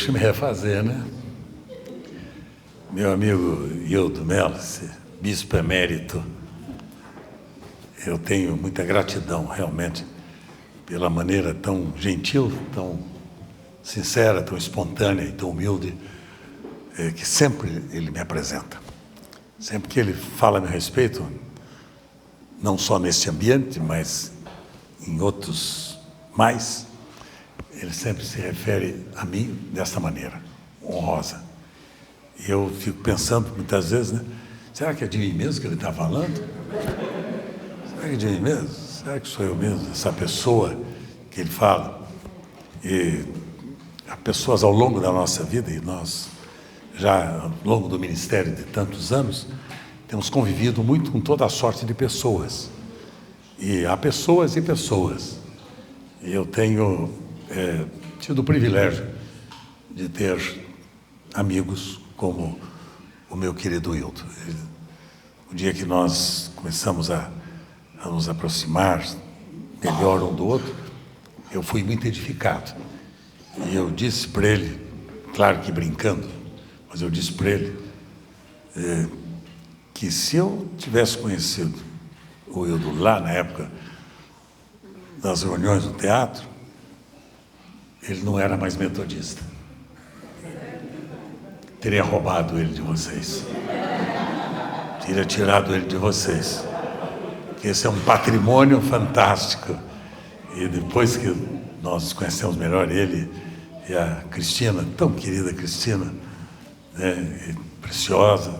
Deixa-me refazer, né? Meu amigo Hildo Melo, bispo emérito, eu tenho muita gratidão, realmente, pela maneira tão gentil, tão sincera, tão espontânea e tão humilde que sempre ele me apresenta. Sempre que ele fala a meu respeito, não só neste ambiente, mas em outros mais, ele sempre se refere a mim dessa maneira, honrosa. E eu fico pensando muitas vezes, né? Será que é de mim mesmo que ele está falando? Será que é de mim mesmo? Será que sou eu mesmo, essa pessoa que ele fala? E há pessoas ao longo da nossa vida, e nós já ao longo do ministério de tantos anos, temos convivido muito com toda a sorte de pessoas. E há pessoas e pessoas. E eu tenho tido o privilégio de ter amigos como o meu querido Hildo. O dia que nós começamos a nos aproximar melhor um do outro, eu fui muito edificado. E eu disse para ele, claro que brincando, mas eu disse para ele que se eu tivesse conhecido o Hildo lá na época das reuniões no teatro, ele não era mais metodista. Teria roubado ele de vocês. Teria tirado ele de vocês. Porque esse é um patrimônio fantástico. E depois que nós conhecemos melhor ele e a Cristina, tão querida Cristina, né, preciosa,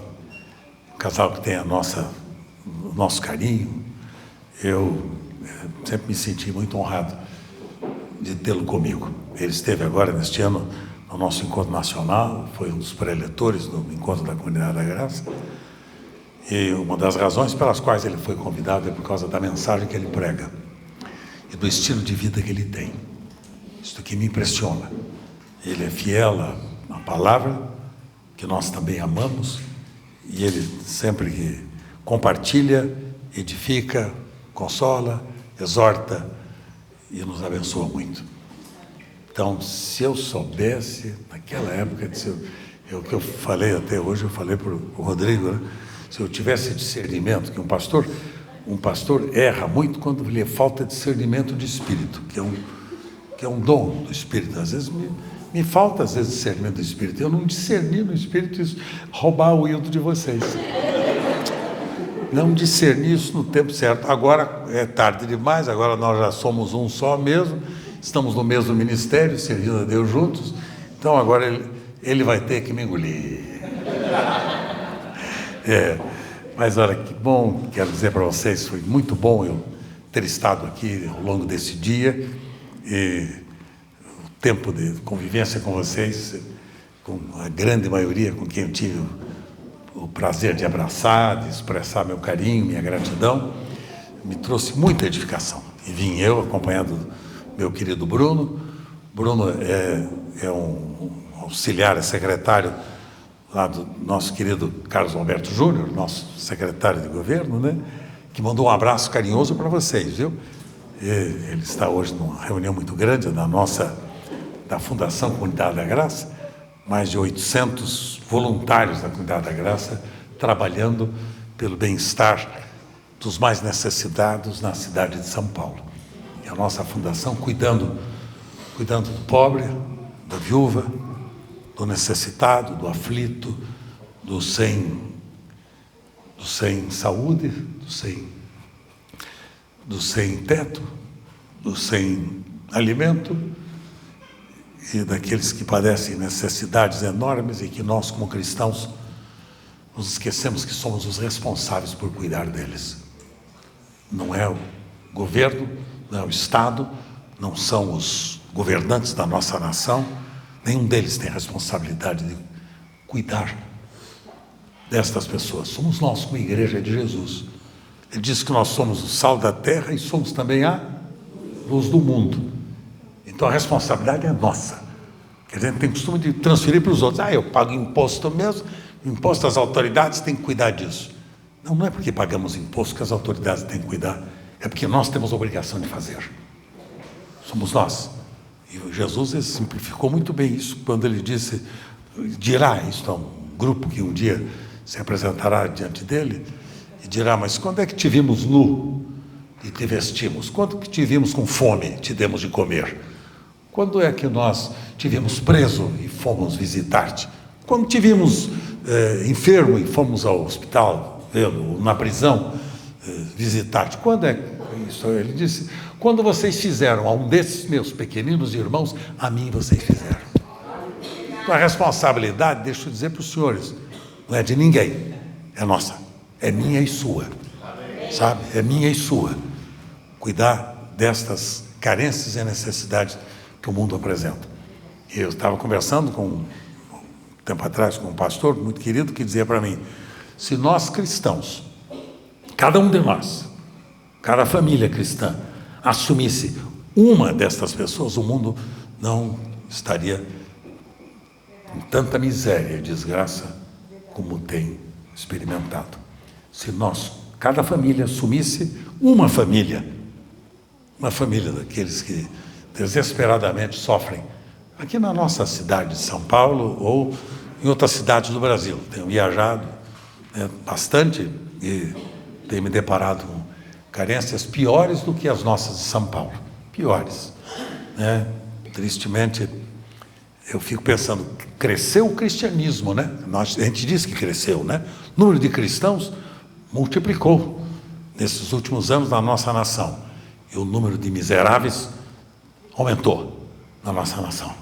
um casal que tem o nosso carinho, eu sempre me senti muito honrado de tê-lo comigo. Ele esteve agora, neste ano, no nosso encontro nacional, foi um dos preletores do encontro da Comunidade da Graça, e uma das razões pelas quais ele foi convidado é por causa da mensagem que ele prega e do estilo de vida que ele tem. Isso que me impressiona. Ele é fiel à palavra, que nós também amamos, e ele sempre que compartilha, edifica, consola, exorta e nos abençoa muito. Então, se eu soubesse, naquela época, o que eu falei até hoje, eu falei para o Rodrigo, né? Se eu tivesse discernimento, que um pastor erra muito quando lhe falta discernimento de espírito, que é um dom do espírito. Às vezes me falta, às vezes, discernimento do espírito. Eu não discerni no espírito isso, roubar o Hildo de vocês. Não discerni isso no tempo certo. Agora é tarde demais, agora nós já somos um só mesmo, estamos no mesmo ministério, servindo a Deus juntos, então agora ele vai ter que me engolir. Mas olha, que bom, quero dizer para vocês, foi muito bom eu ter estado aqui ao longo desse dia, e o tempo de convivência com vocês, com a grande maioria com quem eu tive o prazer de abraçar, de expressar meu carinho, minha gratidão, me trouxe muita edificação. E vim eu, acompanhado do meu querido Bruno. Bruno é um auxiliar, é secretário lá do nosso querido Carlos Alberto Júnior, nosso secretário de governo, né? Que mandou um abraço carinhoso para vocês, viu? Ele está hoje numa reunião muito grande da Fundação Comunidade da Graça, mais de 800 voluntários da Comunidade da Graça trabalhando pelo bem-estar dos mais necessitados na cidade de São Paulo. E a nossa fundação cuidando do pobre, da viúva, do necessitado, do aflito, do sem saúde, do sem teto, do sem alimento, e daqueles que padecem necessidades enormes e que nós, como cristãos, nos esquecemos que somos os responsáveis por cuidar deles. Não é o governo, não é o Estado, não são os governantes da nossa nação, nenhum deles tem a responsabilidade de cuidar destas pessoas. Somos nós, como Igreja de Jesus. Ele diz que nós somos o sal da terra e somos também a luz do mundo. Então a responsabilidade é nossa. A gente tem costume de transferir para os outros. Eu pago imposto mesmo, imposto às autoridades têm que cuidar disso. Não é porque pagamos imposto que as autoridades têm que cuidar, é porque nós temos a obrigação de fazer. Somos nós. E Jesus simplificou muito bem isso quando ele disse, dirá isto a um grupo que um dia se apresentará diante dele, e dirá, mas quando é que te vimos nu e te vestimos? Quando que te vimos com fome e te demos de comer? Quando é que nós te vimos preso e fomos visitar-te? Quando te vimos enfermo e fomos ao hospital, na prisão, visitar-te? Quando é isso? Ele disse, quando vocês fizeram a um desses meus pequeninos irmãos, a mim vocês fizeram. Então a responsabilidade, deixa eu dizer para os senhores, não é de ninguém, é nossa, é minha e sua, sabe? É minha e sua. Cuidar destas carências e necessidades que o mundo apresenta. Eu estava conversando um tempo atrás com um pastor muito querido que dizia para mim, se nós cristãos, cada um de nós, cada família cristã, assumisse uma destas pessoas, o mundo não estaria com tanta miséria e desgraça como tem experimentado. Se nós, cada família, assumisse uma família daqueles que desesperadamente sofrem, aqui na nossa cidade de São Paulo ou em outras cidades do Brasil. Tenho viajado bastante e tenho me deparado com carências piores do que as nossas de São Paulo. Piores. Tristemente, eu fico pensando, cresceu o cristianismo, né? A gente diz que cresceu, né? O número de cristãos multiplicou nesses últimos anos na nossa nação. E o número de miseráveis aumentou na nossa nação.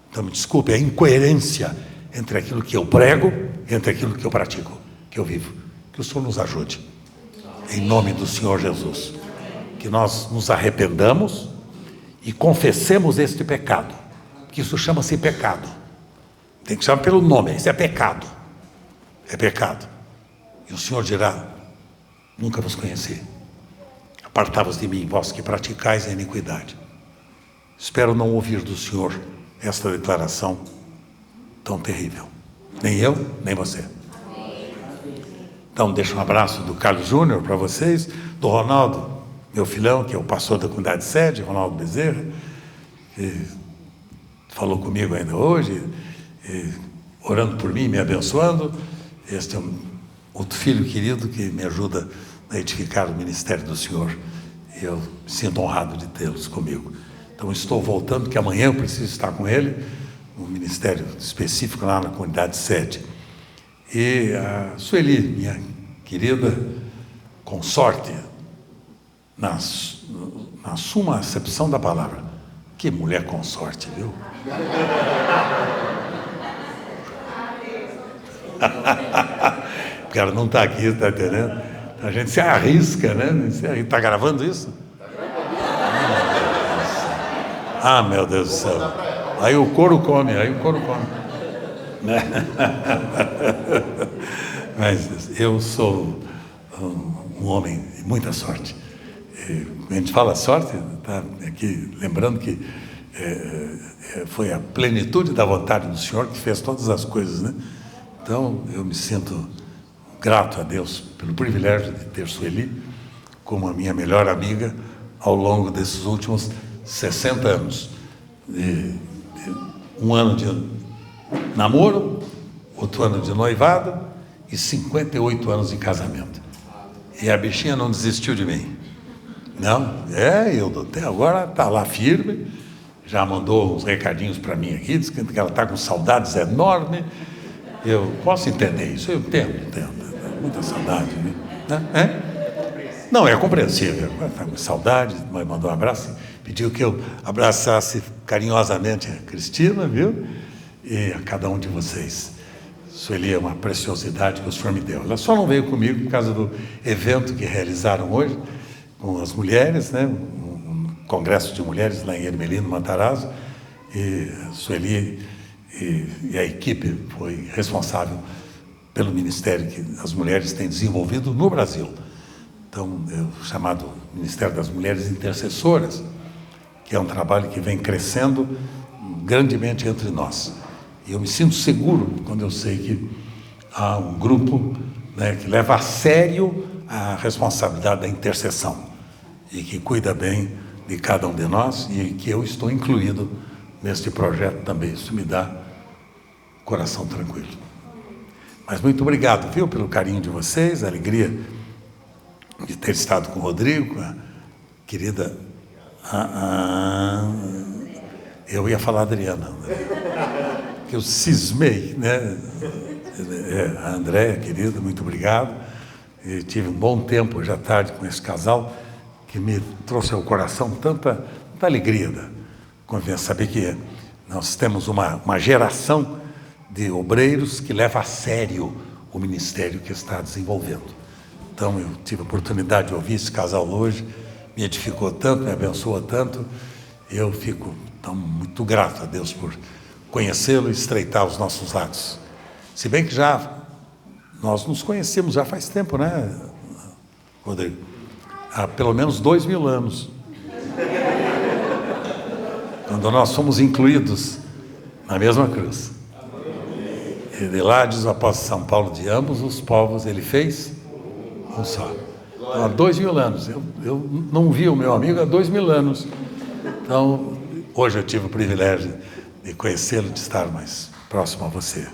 Então, me desculpe, a incoerência entre aquilo que eu prego e entre aquilo que eu pratico, que eu vivo. Que o Senhor nos ajude. Em nome do Senhor Jesus. Que nós nos arrependamos e confessemos este pecado. Que isso chama-se pecado. Tem que chamar pelo nome, isso é pecado. É pecado. E o Senhor dirá, nunca vos conheci. Apartai-vos de mim, vós que praticais a iniquidade. Espero não ouvir do Senhor esta declaração tão terrível. Nem eu, nem você. Então, deixo um abraço do Carlos Júnior para vocês, do Ronaldo, meu filhão, que é o pastor da comunidade sede, Ronaldo Bezerra, que falou comigo ainda hoje, orando por mim, me abençoando. Este é um outro filho querido que me ajuda a edificar o ministério do Senhor. E eu me sinto honrado de tê-los comigo. Então, estou voltando, que amanhã eu preciso estar com ele, no ministério específico lá na comunidade sede. E a Sueli, minha querida consorte, na suma acepção da palavra. Que mulher consorte, viu? O cara não está aqui, está entendendo? A gente se arrisca, né? Está gravando isso? Ah, meu Deus do céu. Aí o couro come. Mas eu sou um homem de muita sorte. A gente fala sorte, tá aqui lembrando que foi a plenitude da vontade do Senhor que fez todas as coisas, né? Então, eu me sinto grato a Deus pelo privilégio de ter Sueli como a minha melhor amiga ao longo desses últimos 60 anos. Um ano de namoro, outro ano de noivado e 58 anos de casamento. E a bichinha não desistiu de mim. Não, eu até agora está lá firme, já mandou uns recadinhos para mim aqui, diz que ela está com saudades enormes. Eu posso entender isso, eu entendo, muita saudade, né? Não, é compreensível, está com saudade, mas mandou um abraço, pediu que eu abraçasse carinhosamente a Cristina, viu? E a cada um de vocês. Sueli é uma preciosidade que o Senhor me deu. Ela só não veio comigo por causa do evento que realizaram hoje, com as mulheres, né? Um congresso de mulheres lá em Ermelino, Matarazzo, e a Sueli e a equipe foi responsável pelo ministério que as mulheres têm desenvolvido no Brasil. Então, é o chamado Ministério das Mulheres Intercessoras, que é um trabalho que vem crescendo grandemente entre nós. E eu me sinto seguro quando eu sei que há um grupo, né, que leva a sério a responsabilidade da intercessão e que cuida bem de cada um de nós e que eu estou incluído neste projeto também. Isso me dá coração tranquilo. Mas muito obrigado, viu, pelo carinho de vocês, a alegria de ter estado com o Rodrigo, a querida... eu ia falar Adriana, que eu cismei, né? A Andréia, querida, muito obrigado. E tive um bom tempo hoje à tarde com esse casal que me trouxe ao coração tanta alegria da convivência. Saber que nós temos uma geração de obreiros que leva a sério o ministério que está desenvolvendo. Então, eu tive a oportunidade de ouvir esse casal hoje, me edificou tanto, me abençoou tanto. Eu fico muito grato a Deus por conhecê-lo e estreitar os nossos laços. Se bem que nós nos conhecemos já faz tempo, né, Rodrigo? Há pelo menos 2000 anos. Quando nós fomos incluídos na mesma cruz. E de lá diz o apóstolo São Paulo, de ambos os povos ele fez um só. Então, há 2000 anos. Eu não vi o meu amigo há 2000 anos. Então, hoje eu tive o privilégio de conhecê-lo, de estar mais próximo a você.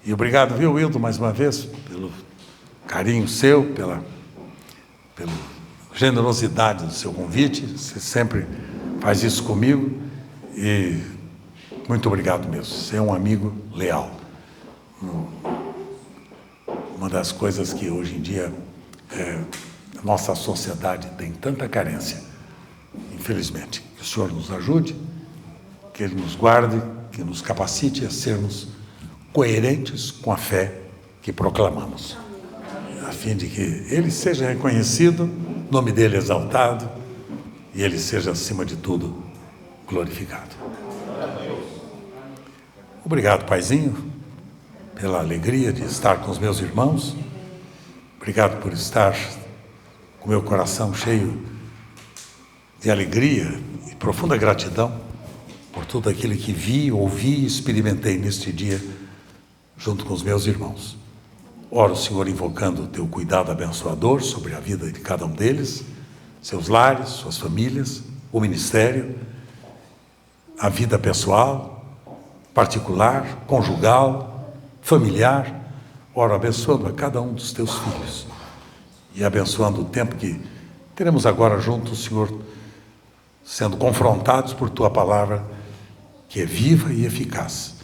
E obrigado, viu, Wildo, mais uma vez, pelo carinho seu, pela generosidade do seu convite. Você sempre faz isso comigo e muito obrigado mesmo. Você é um amigo leal. Uma das coisas que hoje em dia a nossa sociedade tem tanta carência, infelizmente. Que o Senhor nos ajude, que Ele nos guarde, que nos capacite a sermos coerentes com a fé que proclamamos, a fim de que Ele seja reconhecido, o nome dEle exaltado e Ele seja, acima de tudo, glorificado. Obrigado, Paizinho, pela alegria de estar com os meus irmãos. Obrigado por estar com meu coração cheio de alegria e profunda gratidão por tudo aquilo que vi, ouvi e experimentei neste dia junto com os meus irmãos. Oro, Senhor, invocando o teu cuidado abençoador sobre a vida de cada um deles, seus lares, suas famílias, o ministério, a vida pessoal, particular, conjugal, familiar. Oro abençoando a cada um dos teus filhos e abençoando o tempo que teremos agora juntos, Senhor, sendo confrontados por tua palavra, que é viva e eficaz,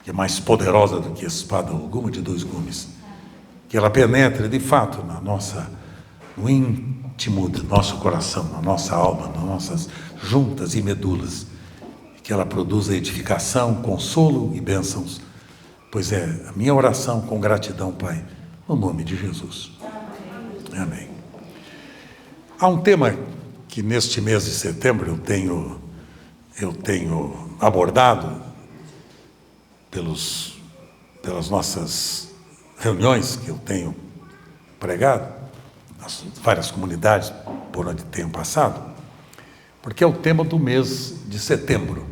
que é mais poderosa do que espada alguma de dois gumes, que ela penetre de fato no íntimo do nosso coração, na nossa alma, nas nossas juntas e medulas, e que ela produza edificação, consolo e bênçãos, pois é a minha oração com gratidão, Pai, no nome de Jesus. Amém. Há um tema que neste mês de setembro eu tenho abordado pelas nossas reuniões que eu tenho pregado, nas várias comunidades por onde tenho passado, porque é o tema do mês de setembro,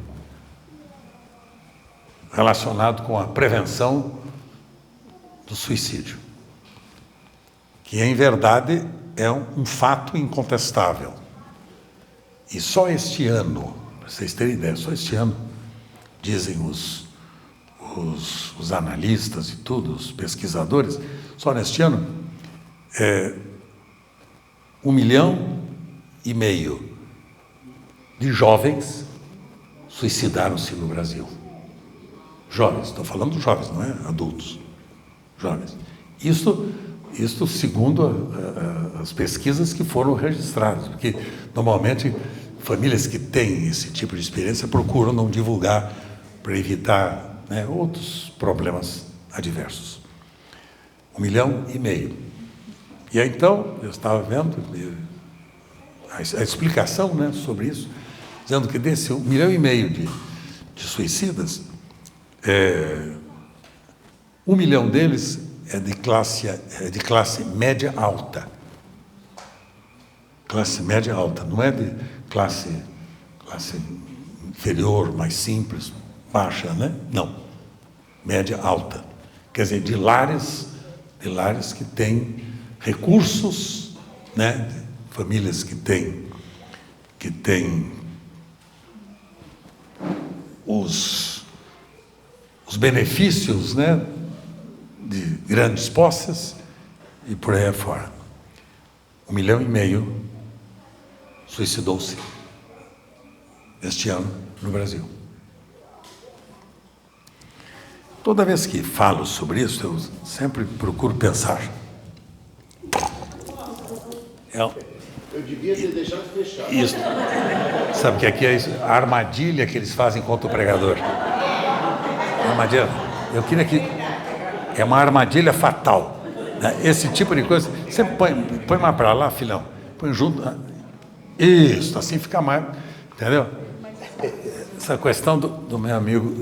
relacionado com a prevenção do suicídio, que em verdade é um fato incontestável. E só este ano, para vocês terem ideia, só este ano, dizem os analistas e tudo, os pesquisadores, só neste ano, 1,5 milhão de jovens suicidaram-se no Brasil. Jovens, estou falando de jovens, não é adultos, jovens. Isso segundo as pesquisas que foram registradas, porque normalmente famílias que têm esse tipo de experiência procuram não divulgar para evitar, né, outros problemas adversos. 1,5 milhão. E aí, então, eu estava vendo a explicação, né, sobre isso, dizendo que desse 1,5 milhão de suicidas, 1 milhão deles é de classe média alta. Classe média alta, não é de classe inferior, mais simples, baixa, né? Não. Média alta. Quer dizer, de lares que têm recursos, né? Famílias que têm que tem os benefícios, né, de grandes posses e por aí afora. 1,5 milhão suicidou-se este ano no Brasil. Toda vez que falo sobre isso, eu sempre procuro pensar. Eu devia ter deixado fechado. Isso. Sabe o que aqui é isso? A armadilha que eles fazem contra o pregador. Armadilha. Eu queria que... É uma armadilha fatal. Né? Esse tipo de coisa... Sempre põe mais para lá, filhão. Põe junto. Isso, assim fica mais... Entendeu? Essa questão do meu amigo...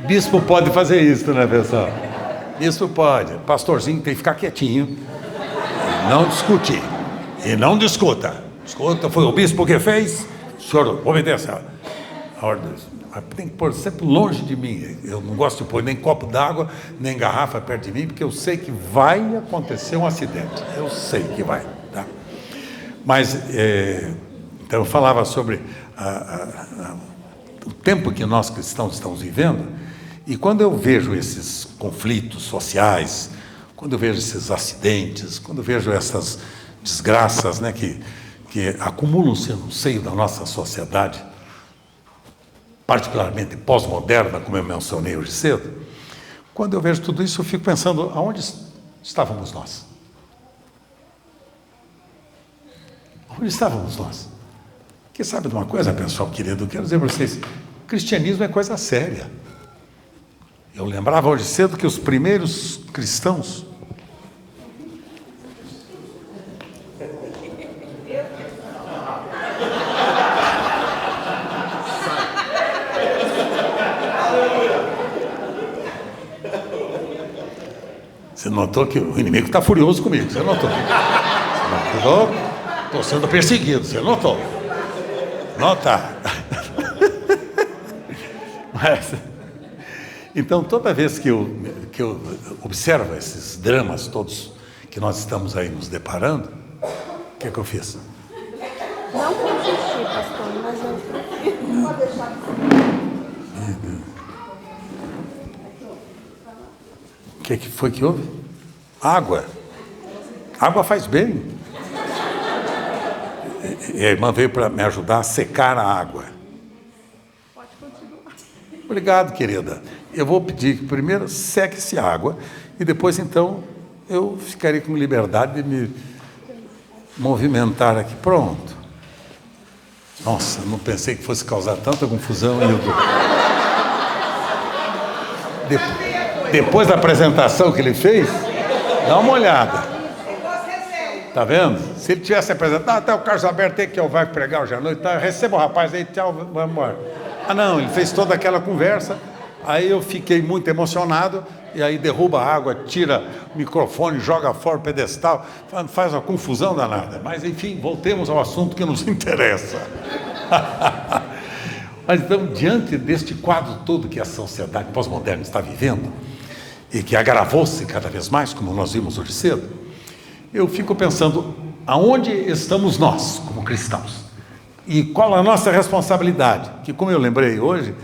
Bispo pode fazer isso, né, pessoal? Bispo pode. Pastorzinho tem que ficar quietinho. Não discutir. E não discuta. Escuta, foi o bispo que fez, o senhor obedece a ordem. Mas tem que pôr sempre longe de mim. Eu não gosto de pôr nem copo d'água, nem garrafa perto de mim, porque eu sei que vai acontecer um acidente. Eu sei que vai. Tá? Mas, então eu falava sobre o tempo que nós cristãos estamos vivendo, e quando eu vejo esses conflitos sociais, quando eu vejo esses acidentes, quando eu vejo essas desgraças, né, que acumulam-se no seio da nossa sociedade, particularmente pós-moderna, como eu mencionei hoje cedo, quando eu vejo tudo isso, eu fico pensando, aonde estávamos nós? Onde estávamos nós? Porque sabe de uma coisa, pessoal querido, eu quero dizer para vocês, cristianismo é coisa séria. Eu lembrava hoje cedo que os primeiros cristãos, você notou que o inimigo está furioso comigo, você notou? Você notou? Estou sendo perseguido, você notou? Nota. Mas, então, toda vez que eu observo esses dramas todos que nós estamos aí nos deparando, o que eu fiz? Não consisti, pastor, mas eu prefiro. Pode deixar. O que foi que houve? Água. Água faz bem. E a irmã veio para me ajudar a secar a água. Pode continuar. Obrigado, querida. Eu vou pedir que primeiro seque-se a água e depois, então, eu ficarei com liberdade de me movimentar aqui. Pronto. Nossa, não pensei que fosse causar tanta confusão. Depois da apresentação que ele fez, dá uma olhada. Tá vendo? Se ele tivesse apresentado, até o Carlos Alberto tem que eu vai pregar hoje à noite, tá? Receba o rapaz aí, tchau, vamos embora. Ah, não, ele fez toda aquela conversa, aí eu fiquei muito emocionado, e aí derruba a água, tira o microfone, joga fora o pedestal, faz uma confusão danada. Mas, enfim, voltemos ao assunto que nos interessa. Mas, então, diante deste quadro todo que a sociedade pós-moderna está vivendo, e que agravou-se cada vez mais, como nós vimos hoje cedo, eu fico pensando, aonde estamos nós, como cristãos? E qual a nossa responsabilidade? Que, como eu lembrei hoje,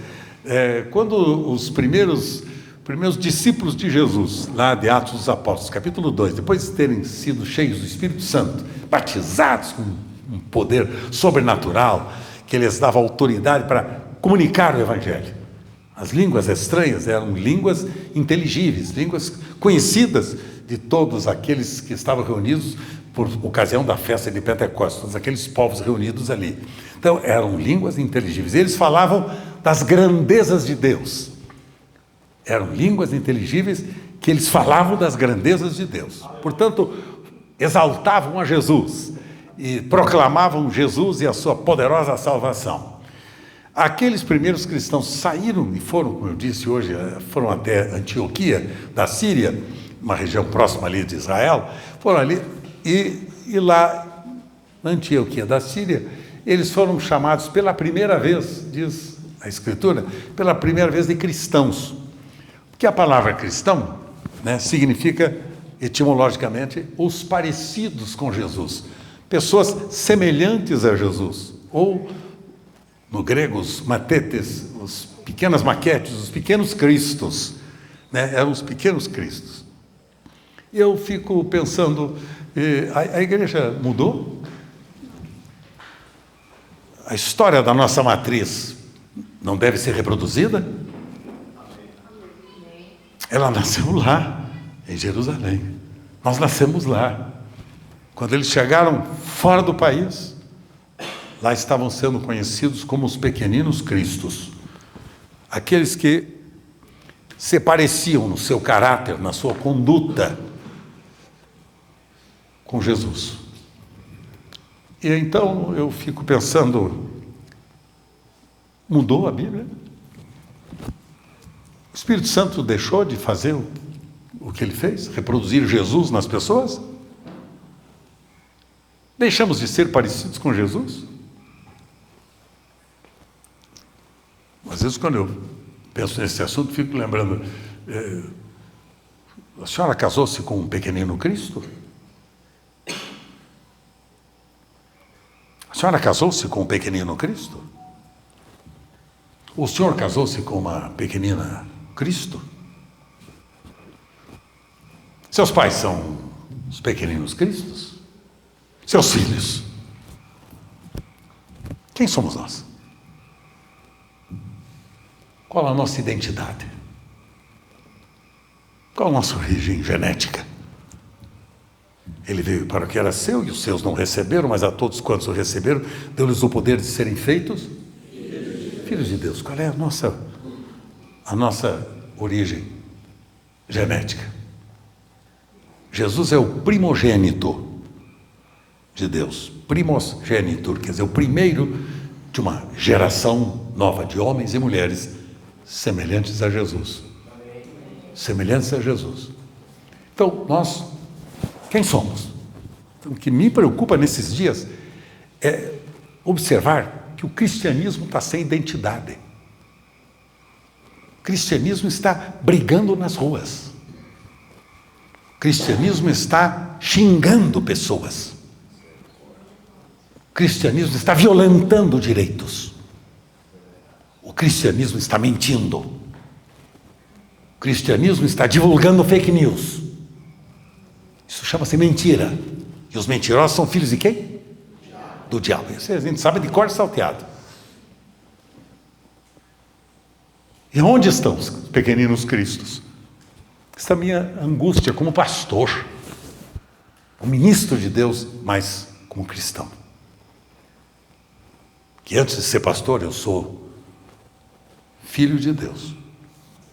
quando os primeiros discípulos de Jesus, lá de Atos dos Apóstolos, capítulo 2, depois de terem sido cheios do Espírito Santo, batizados com um poder sobrenatural, que lhes dava autoridade para comunicar o Evangelho. As línguas estranhas eram línguas inteligíveis, línguas conhecidas de todos aqueles que estavam reunidos por ocasião da festa de Pentecostes, todos aqueles povos reunidos ali. Então, eram línguas inteligíveis. Eles falavam das grandezas de Deus. Eram línguas inteligíveis que eles falavam das grandezas de Deus. Portanto, exaltavam a Jesus e proclamavam Jesus e a sua poderosa salvação. Aqueles primeiros cristãos saíram e foram, como eu disse hoje, foram até Antioquia, da Síria, uma região próxima ali de Israel, foram ali e lá, na Antioquia da Síria, eles foram chamados pela primeira vez, diz a Escritura, pela primeira vez de cristãos. Porque a palavra cristão, né, significa, etimologicamente, os parecidos com Jesus. pessoas semelhantes a Jesus, ou no grego os matetes, os pequenas maquetes, os pequenos cristos, né? Eram os pequenos cristos. E eu fico pensando, a igreja mudou? A história da nossa matriz não deve ser reproduzida? Ela nasceu lá, em Jerusalém. Nós nascemos lá. Quando eles chegaram fora do país, lá estavam sendo conhecidos como os pequeninos cristos. Aqueles que se pareciam no seu caráter, na sua conduta com Jesus. E então eu fico pensando, mudou a Bíblia? O Espírito Santo deixou de fazer o que ele fez? Reproduzir Jesus nas pessoas? Deixamos de ser parecidos com Jesus? Às vezes, quando eu penso nesse assunto, fico lembrando, a senhora casou-se com um pequenino Cristo? A senhora casou-se com um pequenino Cristo? O senhor casou-se com uma pequenina Cristo? Seus pais são os pequeninos Cristos? Seus filhos? Quem somos nós? Qual a nossa identidade? Qual a nossa origem genética? Ele veio para o que era seu e os seus não receberam, mas a todos quantos o receberam, deu-lhes o poder de serem feitos filhos de Deus. Qual é a nossa origem genética? Jesus é o primogênito de Deus. Primogênitor, quer dizer, o primeiro de uma geração nova de homens e mulheres semelhantes a Jesus. Semelhantes a Jesus. Então, nós, quem somos? Então, o que me preocupa nesses dias é observar que o cristianismo está sem identidade. O cristianismo está brigando nas ruas. O cristianismo está xingando pessoas. O cristianismo está violentando direitos. O cristianismo está mentindo. O cristianismo está divulgando fake news. Isso chama-se mentira. E os mentirosos são filhos de quem? Do diabo. Isso a gente sabe de cor salteado. E onde estão os pequeninos cristos? Esta é a minha angústia como pastor, como ministro de Deus, mas como cristão. Que antes de ser pastor, eu sou filho de Deus,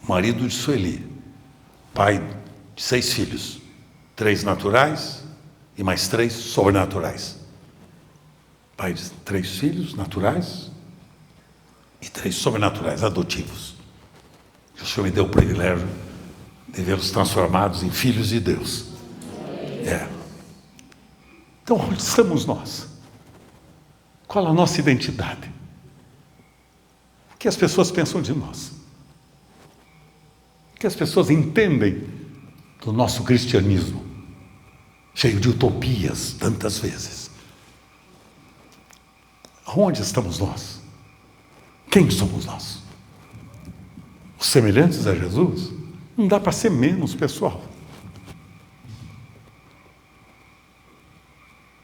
marido de Sueli, pai de 6 filhos, 3 naturais e mais 3 sobrenaturais. Pai de 3 filhos naturais e 3 sobrenaturais, adotivos. O Senhor me deu o privilégio de vê-los transformados em filhos de Deus. Então, onde estamos nós? Qual a nossa identidade? O que as pessoas pensam de nós? O que as pessoas entendem do nosso cristianismo, cheio de utopias tantas vezes? Onde estamos nós? Quem somos nós? Os semelhantes a Jesus? Não dá para ser menos, pessoal.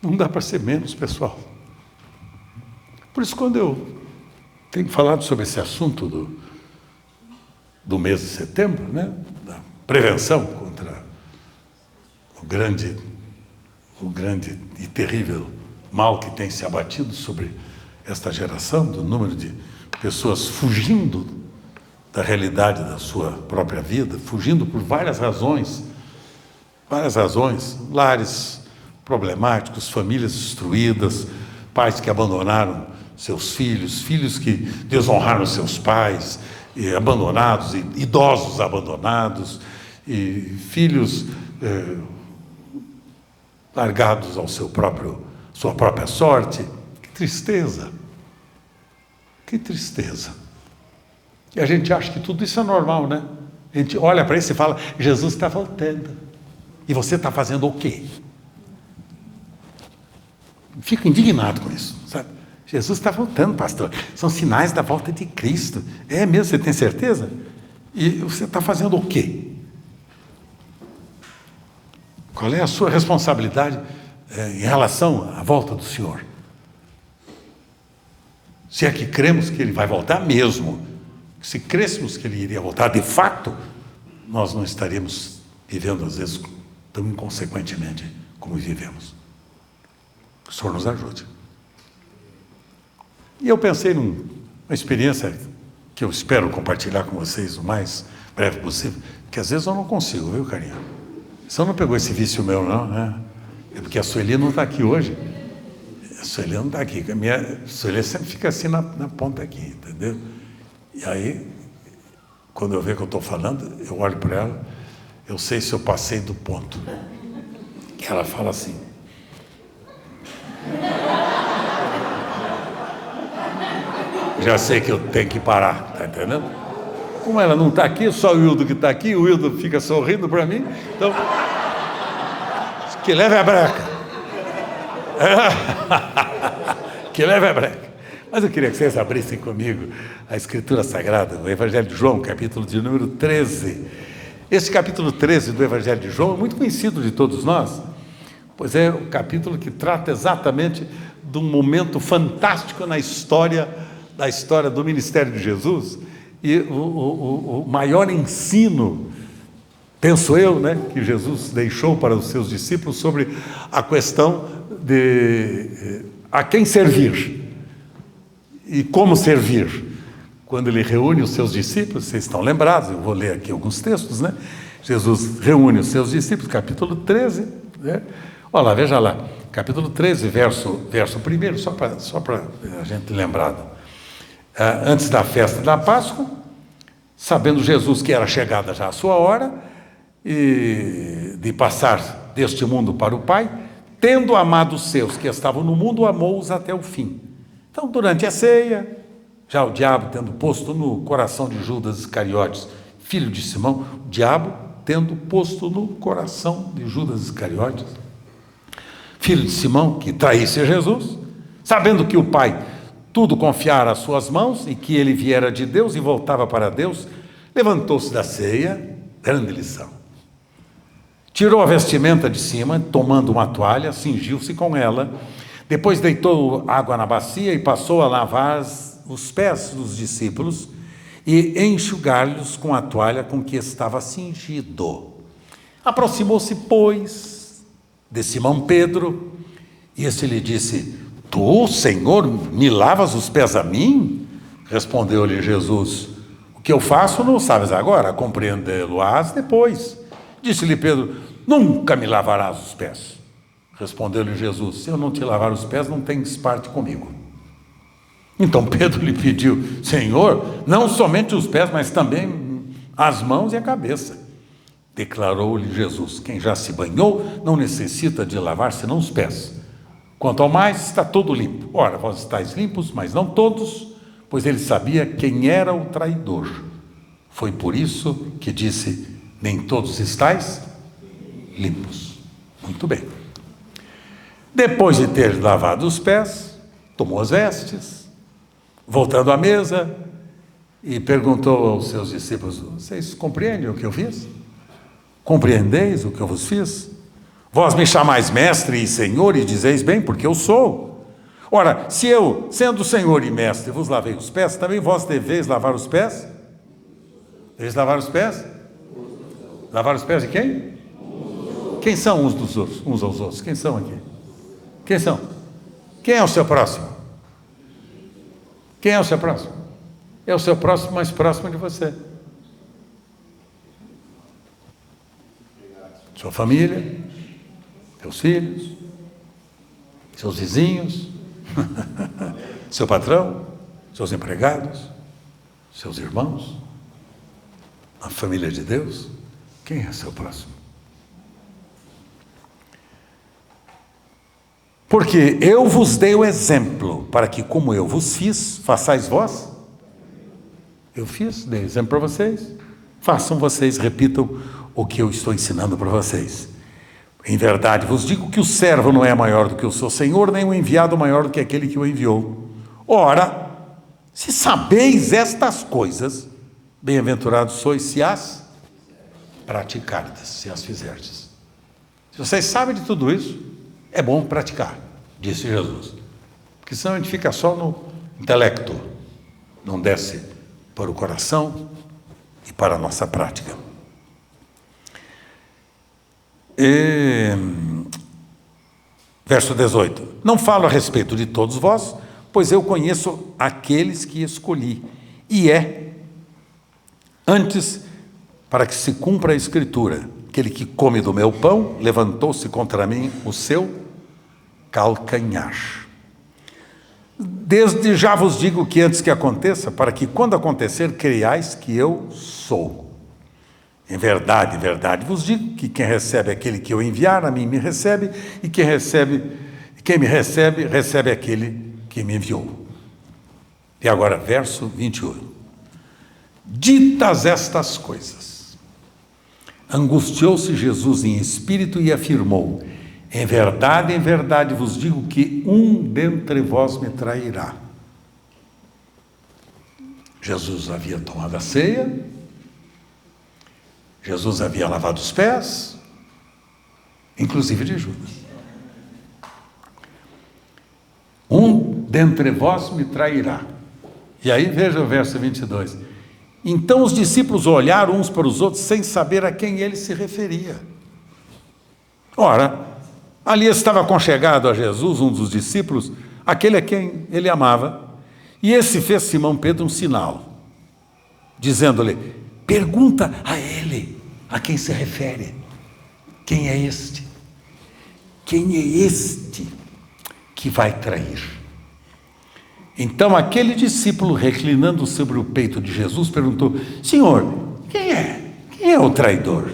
Não dá para ser menos, pessoal. Por isso, quando eu tenho falado sobre esse assunto do mês de setembro, né, da prevenção contra o grande e terrível mal que tem se abatido sobre esta geração, do número de pessoas fugindo da realidade da sua própria vida, fugindo por várias razões, lares problemáticos, famílias destruídas, pais que abandonaram seus filhos, filhos que desonraram seus pais, abandonados, idosos abandonados, e filhos largados ao sua própria sorte. Que tristeza! Que tristeza! E a gente acha que tudo isso é normal, né? A gente olha para isso e fala, Jesus está voltando. E você está fazendo o quê? Fico indignado com isso, sabe? Jesus está voltando, pastor. São sinais da volta de Cristo. É mesmo, você tem certeza? E você está fazendo o quê? Qual é a sua responsabilidade em relação à volta do Senhor? Se é que cremos que Ele vai voltar mesmo, se crêssemos que Ele iria voltar de fato, nós não estaríamos vivendo, às vezes, tão inconsequentemente como vivemos. Que o Senhor nos ajude. E eu pensei numa experiência que eu espero compartilhar com vocês o mais breve possível, que às vezes eu não consigo, viu, carinha? Você não pegou esse vício meu, não, né? É porque a Sueli não está aqui hoje. A Sueli não está aqui. A minha Sueli sempre fica assim na ponta aqui, entendeu? E aí, quando eu vejo que eu estou falando, eu olho para ela, eu sei se eu passei do ponto. Que ela fala assim. Já sei que eu tenho que parar, tá entendendo? Como ela não está aqui, só o Wildo que está aqui, o Wildo fica sorrindo para mim, então, que leve a breca. Que leve a breca. Mas eu queria que vocês abrissem comigo a Escritura Sagrada, o Evangelho de João, capítulo de número 13. Esse capítulo 13 do Evangelho de João é muito conhecido de todos nós, pois é o capítulo que trata exatamente de um momento fantástico na história do ministério de Jesus, e o maior ensino, penso eu, né, que Jesus deixou para os seus discípulos sobre a questão de a quem servir e como servir. Quando ele reúne os seus discípulos, vocês estão lembrados, eu vou ler aqui alguns textos, né? Jesus reúne os seus discípulos, capítulo 13, né? Olha lá, veja lá, capítulo 13, verso 1, só para a gente lembrar. Antes da festa da Páscoa, sabendo Jesus que era chegada já a sua hora e de passar deste mundo para o Pai, tendo amado os seus que estavam no mundo, amou-os até o fim. Então, durante a ceia, já o diabo tendo posto no coração de Judas Iscariotes, filho de Simão, o diabo tendo posto no coração de Judas Iscariotes, filho de Simão, que traísse Jesus, sabendo que o Pai tudo confiara às suas mãos e que ele viera de Deus e voltava para Deus, levantou-se da ceia, grande lição. Tirou a vestimenta de cima, tomando uma toalha, cingiu-se com ela, depois deitou água na bacia e passou a lavar os pés dos discípulos e enxugar-lhes com a toalha com que estava cingido. Aproximou-se, pois, de Simão Pedro, e este lhe disse: Tu, Senhor, me lavas os pés a mim? Respondeu-lhe Jesus: O que eu faço não sabes agora, compreendê-lo-ás depois. Disse-lhe Pedro: Nunca me lavarás os pés. Respondeu-lhe Jesus: Se eu não te lavar os pés, não tens parte comigo. Então Pedro lhe pediu: Senhor, não somente os pés, mas também as mãos e a cabeça. Declarou-lhe Jesus: Quem já se banhou não necessita de lavar senão os pés. Quanto ao mais, está todo limpo. Ora, vós estáis limpos, mas não todos, pois ele sabia quem era o traidor. Foi por isso que disse: Nem todos estáis limpos. Muito bem. Depois de ter lavado os pés, tomou as vestes, voltando à mesa, e perguntou aos seus discípulos: Vocês compreendem o que eu fiz? Compreendeis o que eu vos fiz? Vós me chamais mestre e senhor e dizeis bem, porque eu sou. Ora, se eu, sendo senhor e mestre, vos lavei os pés, também vós deveis lavar os pés? Deveis lavar os pés? Lavar os pés de quem? Quem são uns dos outros, uns aos outros? Quem são aqui? Quem são? Quem é o seu próximo? Quem é o seu próximo? É o seu próximo mais próximo de você. Sua família, seus filhos, seus vizinhos, seu patrão, seus empregados, seus irmãos, a família de Deus. Quem é seu próximo? Porque eu vos dei o exemplo, para que como eu vos fiz, façais vós. Eu fiz, dei exemplo para vocês. Façam vocês, repitam o que eu estou ensinando para vocês. Em verdade vos digo que o servo não é maior do que o seu senhor, nem o enviado maior do que aquele que o enviou. Ora, se sabeis estas coisas, bem-aventurados sois se as praticardes, se as fizerdes. Se vocês sabem de tudo isso, é bom praticar, disse Jesus. Porque senão a gente fica só no intelecto, não desce para o coração e para a nossa prática. Verso 18. Não falo a respeito de todos vós, pois eu conheço aqueles que escolhi, e antes, para que se cumpra a Escritura, aquele que come do meu pão, levantou-se contra mim o seu calcanhar. Desde já vos digo que antes que aconteça, para que quando acontecer, creiais que eu sou. Em verdade, vos digo que quem recebe aquele que eu enviar, a mim me recebe, e quem me recebe, recebe aquele que me enviou. E agora, verso 21. Ditas estas coisas, angustiou-se Jesus em espírito e afirmou: em verdade vos digo que um dentre vós me trairá. Jesus havia tomado a ceia, Jesus havia lavado os pés, inclusive de Judas. Um dentre vós me trairá. E aí veja o verso 22. Então os discípulos olharam uns para os outros sem saber a quem ele se referia. Ora, ali estava aconchegado a Jesus, um dos discípulos, aquele a quem ele amava, e esse fez Simão Pedro um sinal, dizendo-lhe: pergunta a ele a quem se refere. Quem é este? Quem é este que vai trair? Então aquele discípulo, reclinando sobre o peito de Jesus, perguntou: Senhor, quem é? Quem é o traidor?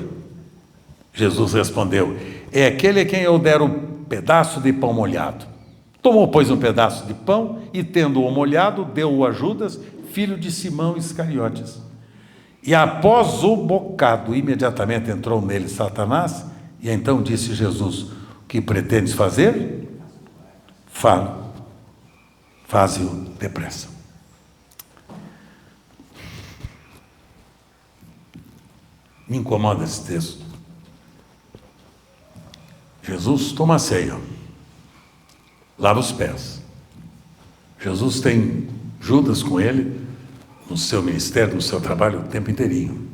Jesus respondeu: é aquele a quem eu der um pedaço de pão molhado. Tomou, pois, um pedaço de pão e, tendo-o molhado, deu-o a Judas, filho de Simão Iscariotes. E após o bocado, imediatamente entrou nele Satanás, e então disse Jesus: o que pretendes fazer? Faze-o depressa. Me incomoda esse texto. Jesus toma a ceia, lava os pés. Jesus tem Judas com ele no seu ministério, no seu trabalho o tempo inteirinho.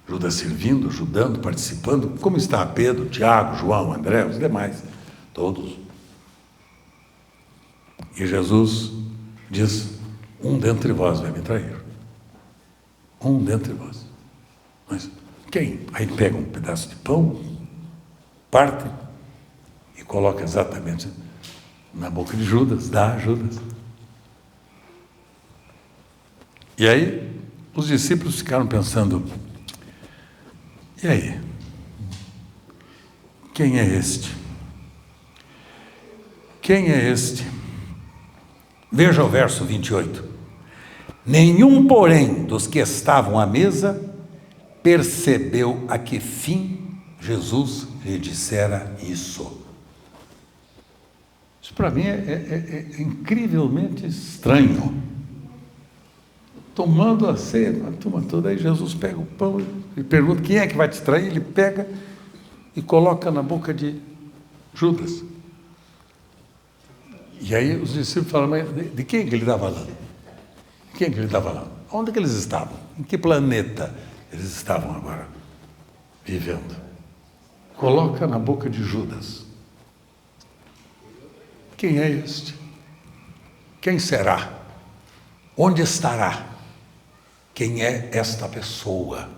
Judas servindo, ajudando, participando, como está Pedro, Tiago, João, André, os demais, todos. E Jesus diz: um dentre vós vai me trair. Um dentre vós. Mas quem? Aí pega um pedaço de pão, parte e coloca exatamente na boca de Judas, dá a Judas. E aí os discípulos ficaram pensando: e aí? Quem é este? Quem é este? Veja o verso 28. Nenhum, porém, dos que estavam à mesa percebeu a que fim Jesus lhe dissera isso. Isso para mim é incrivelmente estranho. Tomando a ceia, a turma toda, aí Jesus pega o pão e pergunta: quem é que vai te trair? Ele pega e coloca na boca de Judas. E aí os discípulos falam: mas de quem que ele estava falando? De quem que ele estava falando? Onde que eles estavam? Em que planeta eles estavam agora vivendo? Coloca na boca de Judas. Quem é este? Quem será? Onde estará? Quem é esta pessoa?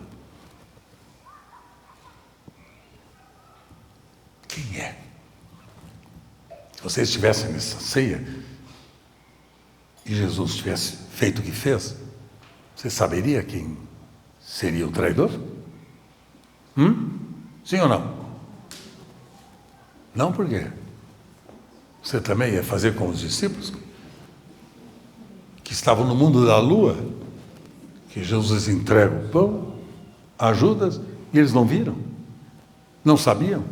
Quem é? Se vocês estivessem nessa ceia e Jesus tivesse feito o que fez, você saberia quem seria o traidor? Sim ou não? Não, por quê? Você também ia fazer com os discípulos que estavam no mundo da lua, que Jesus entrega o pão a Judas e eles não viram? Não sabiam?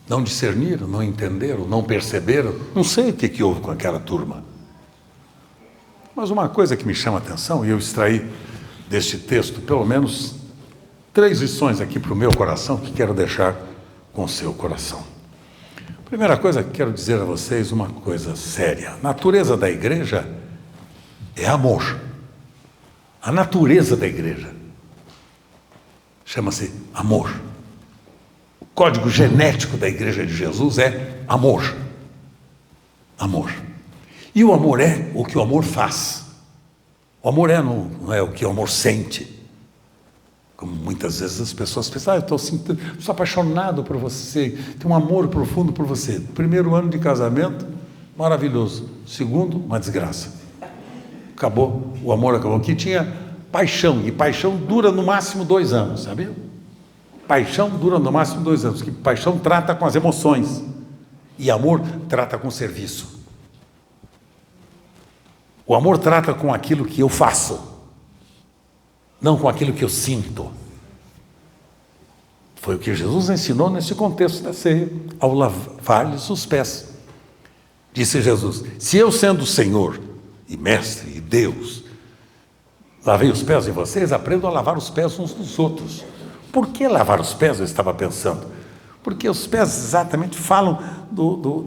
não discerniram, não entenderam, não perceberam. Não sei o que houve com aquela turma. Mas uma coisa que me chama a atenção, e eu extraí deste texto pelo menos 3 lições aqui para o meu coração, que quero deixar com o seu coração. Primeira coisa, quero dizer a vocês uma coisa séria. A natureza da igreja é amor. A natureza da igreja chama-se amor. O código genético da igreja de Jesus é amor. Amor. E o amor é o que o amor faz. O amor não é o que o amor sente. Como muitas vezes as pessoas pensam, eu sou apaixonado por você, tenho um amor profundo por você. Primeiro ano de casamento, maravilhoso. Segundo, uma desgraça. Acabou, o amor acabou. Que tinha paixão, e paixão dura no máximo 2 anos, sabia? Paixão dura no máximo 2 anos, que paixão trata com as emoções, e amor trata com serviço. O amor trata com aquilo que eu faço, não com aquilo que eu sinto. Foi o que Jesus ensinou nesse contexto da ceia, ao lavar-lhes os pés. Disse Jesus, se eu sendo Senhor, e Mestre, e Deus, lavei os pés de vocês, aprendam a lavar os pés uns dos outros. Por que lavar os pés, eu estava pensando? Porque os pés exatamente falam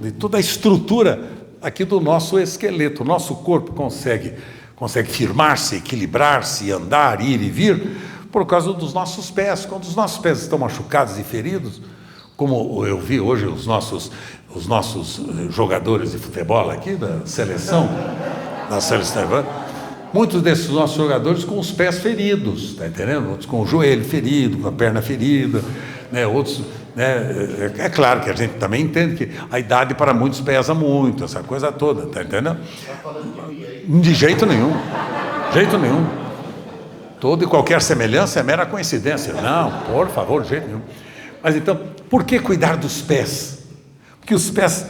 de toda a estrutura aqui do nosso esqueleto. O nosso corpo consegue firmar-se, equilibrar-se, andar, ir e vir, por causa dos nossos pés. Quando os nossos pés estão machucados e feridos, como eu vi hoje os nossos jogadores de futebol aqui da seleção, muitos desses nossos jogadores com os pés feridos, está entendendo? Outros com o joelho ferido, com a perna ferida, né? Outros, né? É claro que a gente também entende que a idade para muitos pesa muito, essa coisa toda, está entendendo? De jeito nenhum, toda e qualquer semelhança é mera coincidência. Não, por favor, de jeito nenhum. Mas então, por que cuidar dos pés? Porque os pés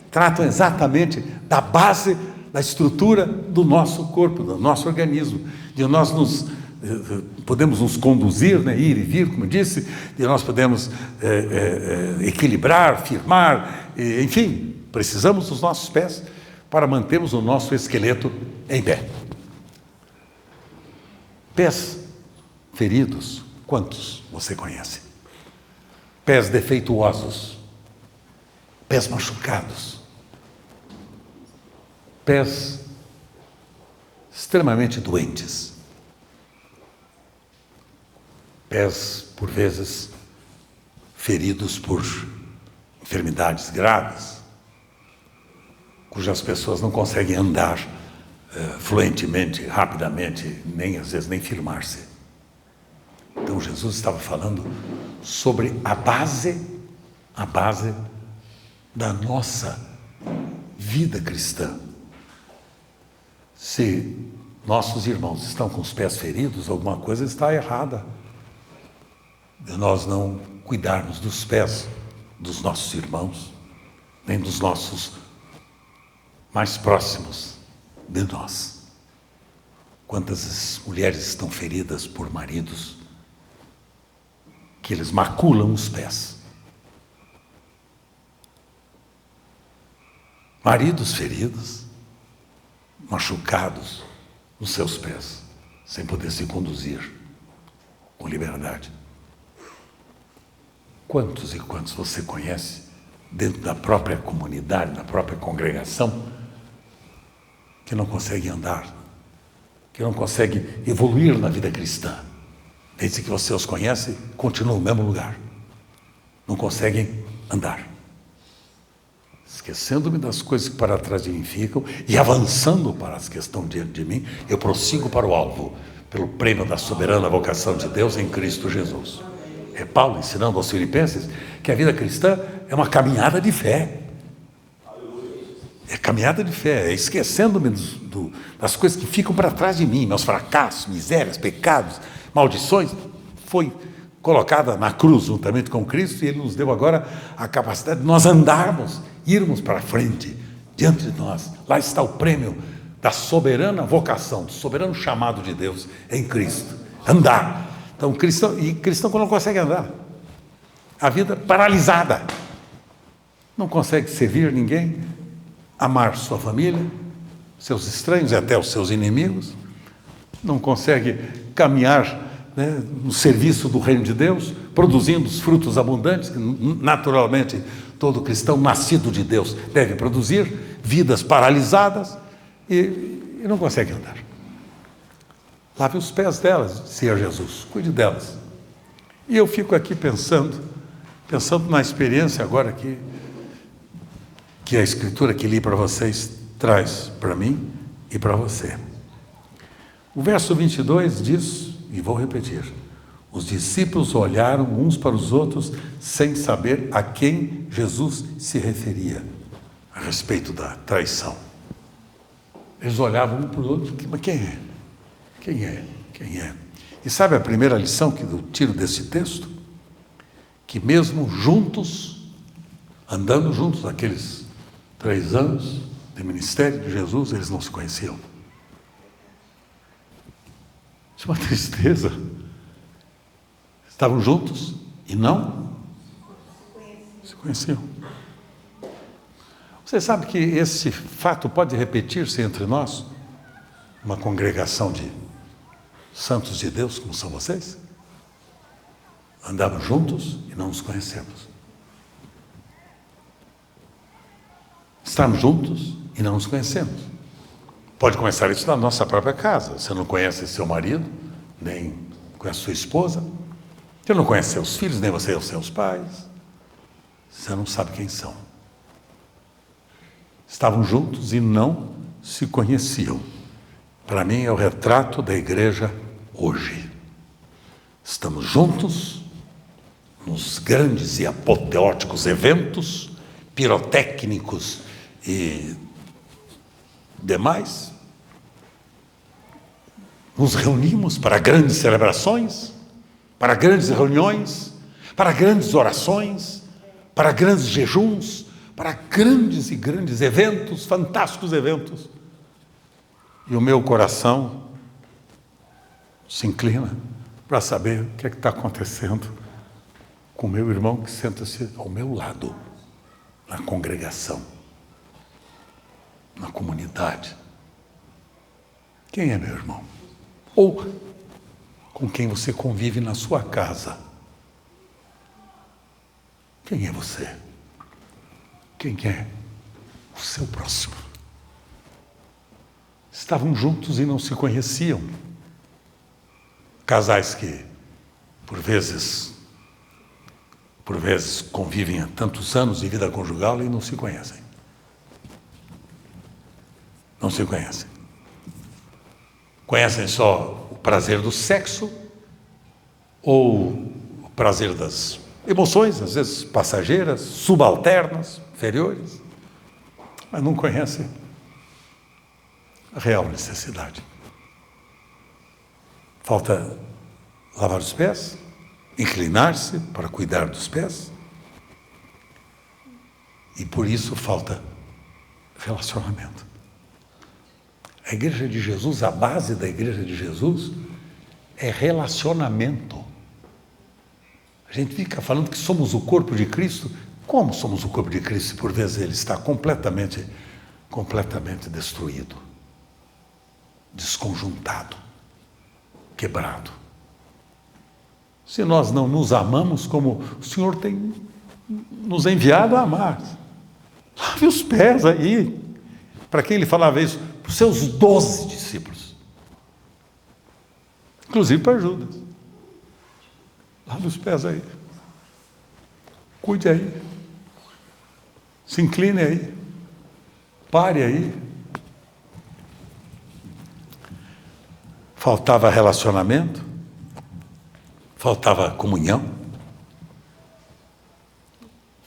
tratam exatamente da base da estrutura do nosso corpo, do nosso organismo, de nós podemos nos conduzir, né, ir e vir, como disse, de nós podemos equilibrar, firmar, enfim, precisamos dos nossos pés para mantermos o nosso esqueleto em pé. Pés feridos, quantos você conhece? Pés defeituosos, pés machucados, pés extremamente doentes, pés, por vezes, feridos por enfermidades graves, cujas pessoas não conseguem andar fluentemente, rapidamente, às vezes nem firmar-se. Então Jesus estava falando sobre a base da nossa vida cristã. Se nossos irmãos estão com os pés feridos, alguma coisa está errada. De nós não cuidarmos dos pés dos nossos irmãos, nem dos nossos mais próximos de nós. Quantas mulheres estão feridas por maridos que eles maculam os pés. Maridos feridos, machucados nos seus pés, sem poder se conduzir com liberdade. Quantos e quantos você conhece dentro da própria comunidade, da própria congregação, que não conseguem andar, que não conseguem evoluir na vida cristã? Desde que você os conhece, continuam no mesmo lugar. Não conseguem andar. Esquecendo-me das coisas que para trás de mim ficam e avançando para as que estão diante de mim, eu prossigo para o alvo, pelo prêmio da soberana vocação de Deus em Cristo Jesus. É Paulo ensinando aos filipenses que a vida cristã é uma caminhada de fé. É caminhada de fé, é esquecendo-me das coisas que ficam para trás de mim, meus fracassos, misérias, pecados, maldições. Foi colocada na cruz juntamente com Cristo, e Ele nos deu agora a capacidade de nós andarmos, irmos para frente, diante de nós. Lá está o prêmio da soberana vocação, do soberano chamado de Deus em Cristo. Andar. Então, cristão que não consegue andar. A vida paralisada. não consegue servir ninguém, amar sua família, seus estranhos e até os seus inimigos, não consegue caminhar, né, no serviço do reino de Deus, produzindo os frutos abundantes que naturalmente todo cristão nascido de Deus deve produzir, vidas paralisadas e não consegue andar. Lave os pés delas, Senhor Jesus, cuide delas. E eu fico aqui pensando na experiência agora que a Escritura que li para vocês traz para mim e para você. O verso 22 diz, e vou repetir, os discípulos olharam uns para os outros sem saber a quem Jesus se referia a respeito da traição. Eles olhavam um para o outro, mas quem é? Quem é? Quem é? E sabe a primeira lição que eu tiro desse texto? Que mesmo juntos, andando juntos aqueles 3 anos de ministério de Jesus, eles não se conheciam. Isso é uma tristeza. Estavam juntos e não se conheciam. Você sabe que esse fato pode repetir-se entre nós, uma congregação de santos de Deus, como são vocês? Andamos juntos e não nos conhecemos. Estamos juntos e não nos conhecemos. Pode começar isso na nossa própria casa. Você não conhece seu marido, nem conhece sua esposa. Você não conhece seus filhos, nem você os seus pais. Você não sabe quem são. Estavam juntos e não se conheciam. Para mim é o retrato da igreja hoje. Estamos juntos nos grandes e apoteóticos eventos pirotécnicos e demais. Nos reunimos para grandes celebrações, para grandes reuniões, para grandes orações, para grandes jejuns, para grandes e grandes eventos, fantásticos eventos. E o meu coração se inclina para saber o que é que está acontecendo com o meu irmão que senta-se ao meu lado, na congregação, na comunidade. Quem é meu irmão? Ou com quem você convive na sua casa. Quem é você? Quem é o seu próximo? Estavam juntos e não se conheciam. Casais que, por vezes convivem há tantos anos de vida conjugal e não se conhecem. Não se conhecem. Conhecem só o prazer do sexo ou o prazer das emoções, às vezes passageiras, subalternas, inferiores, mas não conhecem a real necessidade. Falta lavar os pés, inclinar-se para cuidar dos pés, e por isso falta relacionamento. A igreja de Jesus, a base da igreja de Jesus é relacionamento. A gente fica falando que somos o corpo de Cristo. Como somos o corpo de Cristo? Por vezes ele está completamente destruído, desconjuntado, quebrado. Se nós não nos amamos como o Senhor tem nos enviado a amar, lave os pés aí. Para quem ele falava isso? Para os seus 12 discípulos. Inclusive para Judas. Lave os pés aí. Cuide aí. Se incline aí. Pare aí. Faltava relacionamento. Faltava comunhão.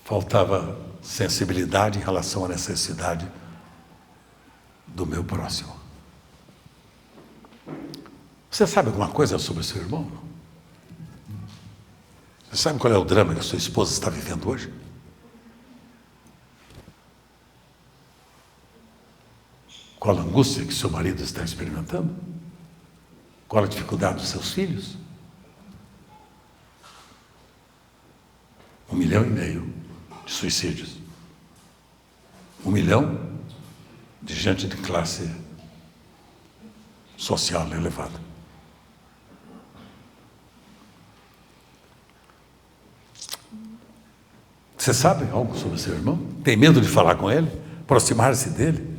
Faltava sensibilidade em relação à necessidade do meu próximo. Você sabe alguma coisa sobre o seu irmão? Você sabe qual é o drama que a sua esposa está vivendo hoje? Qual a angústia que seu marido está experimentando? Qual a dificuldade dos seus filhos? 1,5 milhão de suicídios 1 milhão de gente de classe social elevada. Você sabe algo sobre seu irmão? Tem medo de falar com ele? Aproximar-se dele?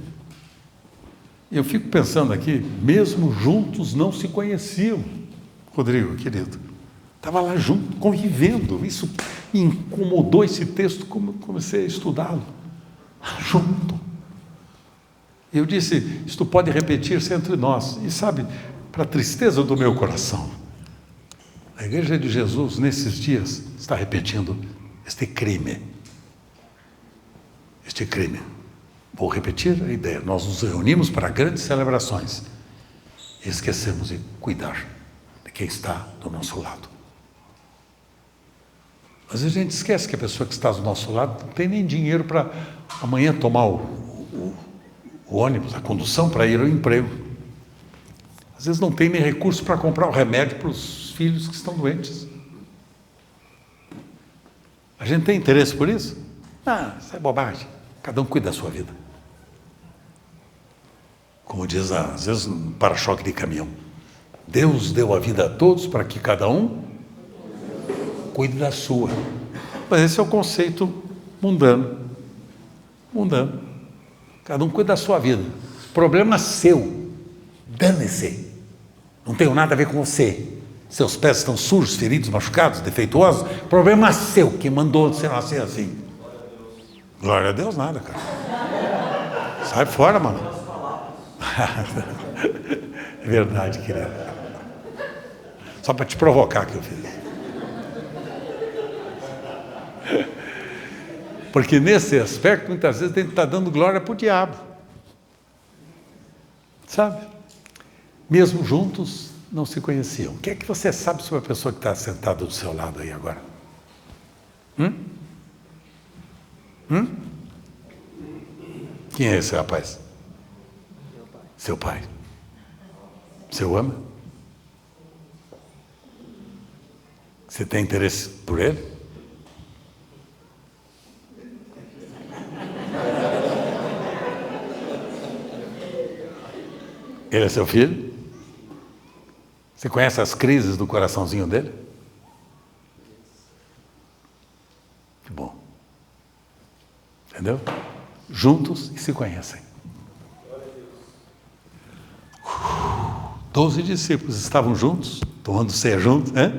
Eu fico pensando aqui, mesmo juntos não se conheciam. Rodrigo, querido, estava lá junto, convivendo. Isso me incomodou, esse texto, como comecei a estudá-lo. Junto. Eu disse, isto pode repetir-se entre nós. E sabe, para a tristeza do meu coração, a Igreja de Jesus, nesses dias, está repetindo este crime. Este crime. Vou repetir a ideia. Nós nos reunimos para grandes celebrações e esquecemos de cuidar de quem está do nosso lado. Às vezes a gente esquece que a pessoa que está do nosso lado não tem nem dinheiro para amanhã tomar o ônibus, a condução para ir ao emprego. Às vezes não tem nem recurso para comprar o remédio para os filhos que estão doentes. A gente tem interesse por isso? Ah, isso é bobagem. Cada um cuida da sua vida. Como diz, às vezes, um para-choque de caminhão. Deus deu a vida a todos para que cada um cuide da sua. Mas esse é o conceito mundano. Mundano. Cada um cuida da sua vida. Problema seu. Dane-se. Não tenho nada a ver com você. Seus pés estão sujos, feridos, machucados, defeituosos. Problema seu, que mandou você nascer assim. Glória a Deus, nada, cara. Sai fora, mano. É verdade, querido. Só para te provocar que eu fiz. Porque nesse aspecto, muitas vezes, a gente está dando glória para o diabo. Sabe? Mesmo juntos, não se conheciam. O que é que você sabe sobre a pessoa que está sentada do seu lado aí agora? Quem é esse rapaz? Seu pai. Você o ama? Você tem interesse por ele? Ele é seu filho? Você conhece as crises do coraçãozinho dele? Que bom. Entendeu? Juntos e se conhecem. 12 discípulos estavam juntos, tomando ceia juntos, né?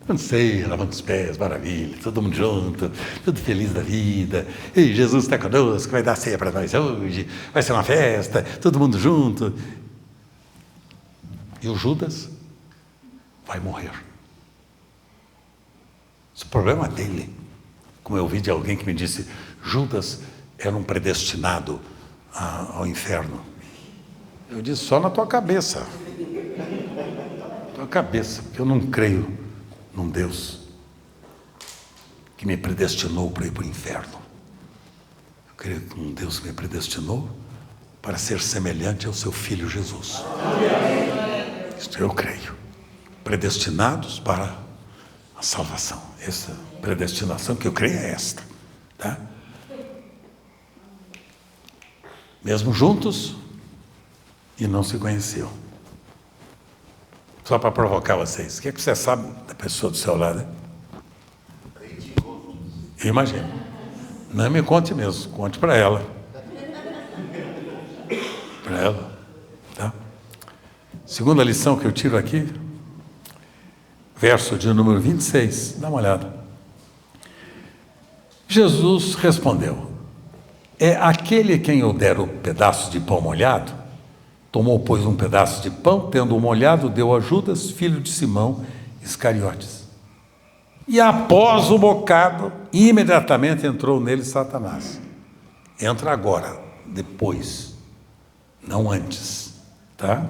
Tomando ceia, lavando os pés, maravilha, todo mundo junto, tudo feliz da vida. E Jesus está conosco, vai dar ceia para nós hoje, vai ser uma festa, todo mundo junto. E o Judas vai morrer. Esse problema é dele. Como eu ouvi de alguém que me disse, Judas era um predestinado ao inferno. Eu disse, só na tua cabeça. Tua cabeça, porque eu não creio num Deus que me predestinou para ir para o inferno. Eu creio num Deus que me predestinou para ser semelhante ao seu Filho Jesus. Isto eu creio. Predestinados para a salvação. Essa predestinação que eu creio é esta. Tá? Mesmo juntos e não se conheciam. Só para provocar vocês. O que é que você sabe da pessoa do seu lado? Imagina. Não me conte mesmo. Conte para ela. Para ela. Tá? Segunda lição que eu tiro aqui, verso de número 26, dá uma olhada. Jesus respondeu, é aquele quem eu der o pedaço de pão molhado? Tomou, pois, um pedaço de pão, tendo-o molhado, deu a Judas, filho de Simão Iscariotes. E após o bocado, imediatamente entrou nele Satanás. Entra agora, depois, não antes, tá?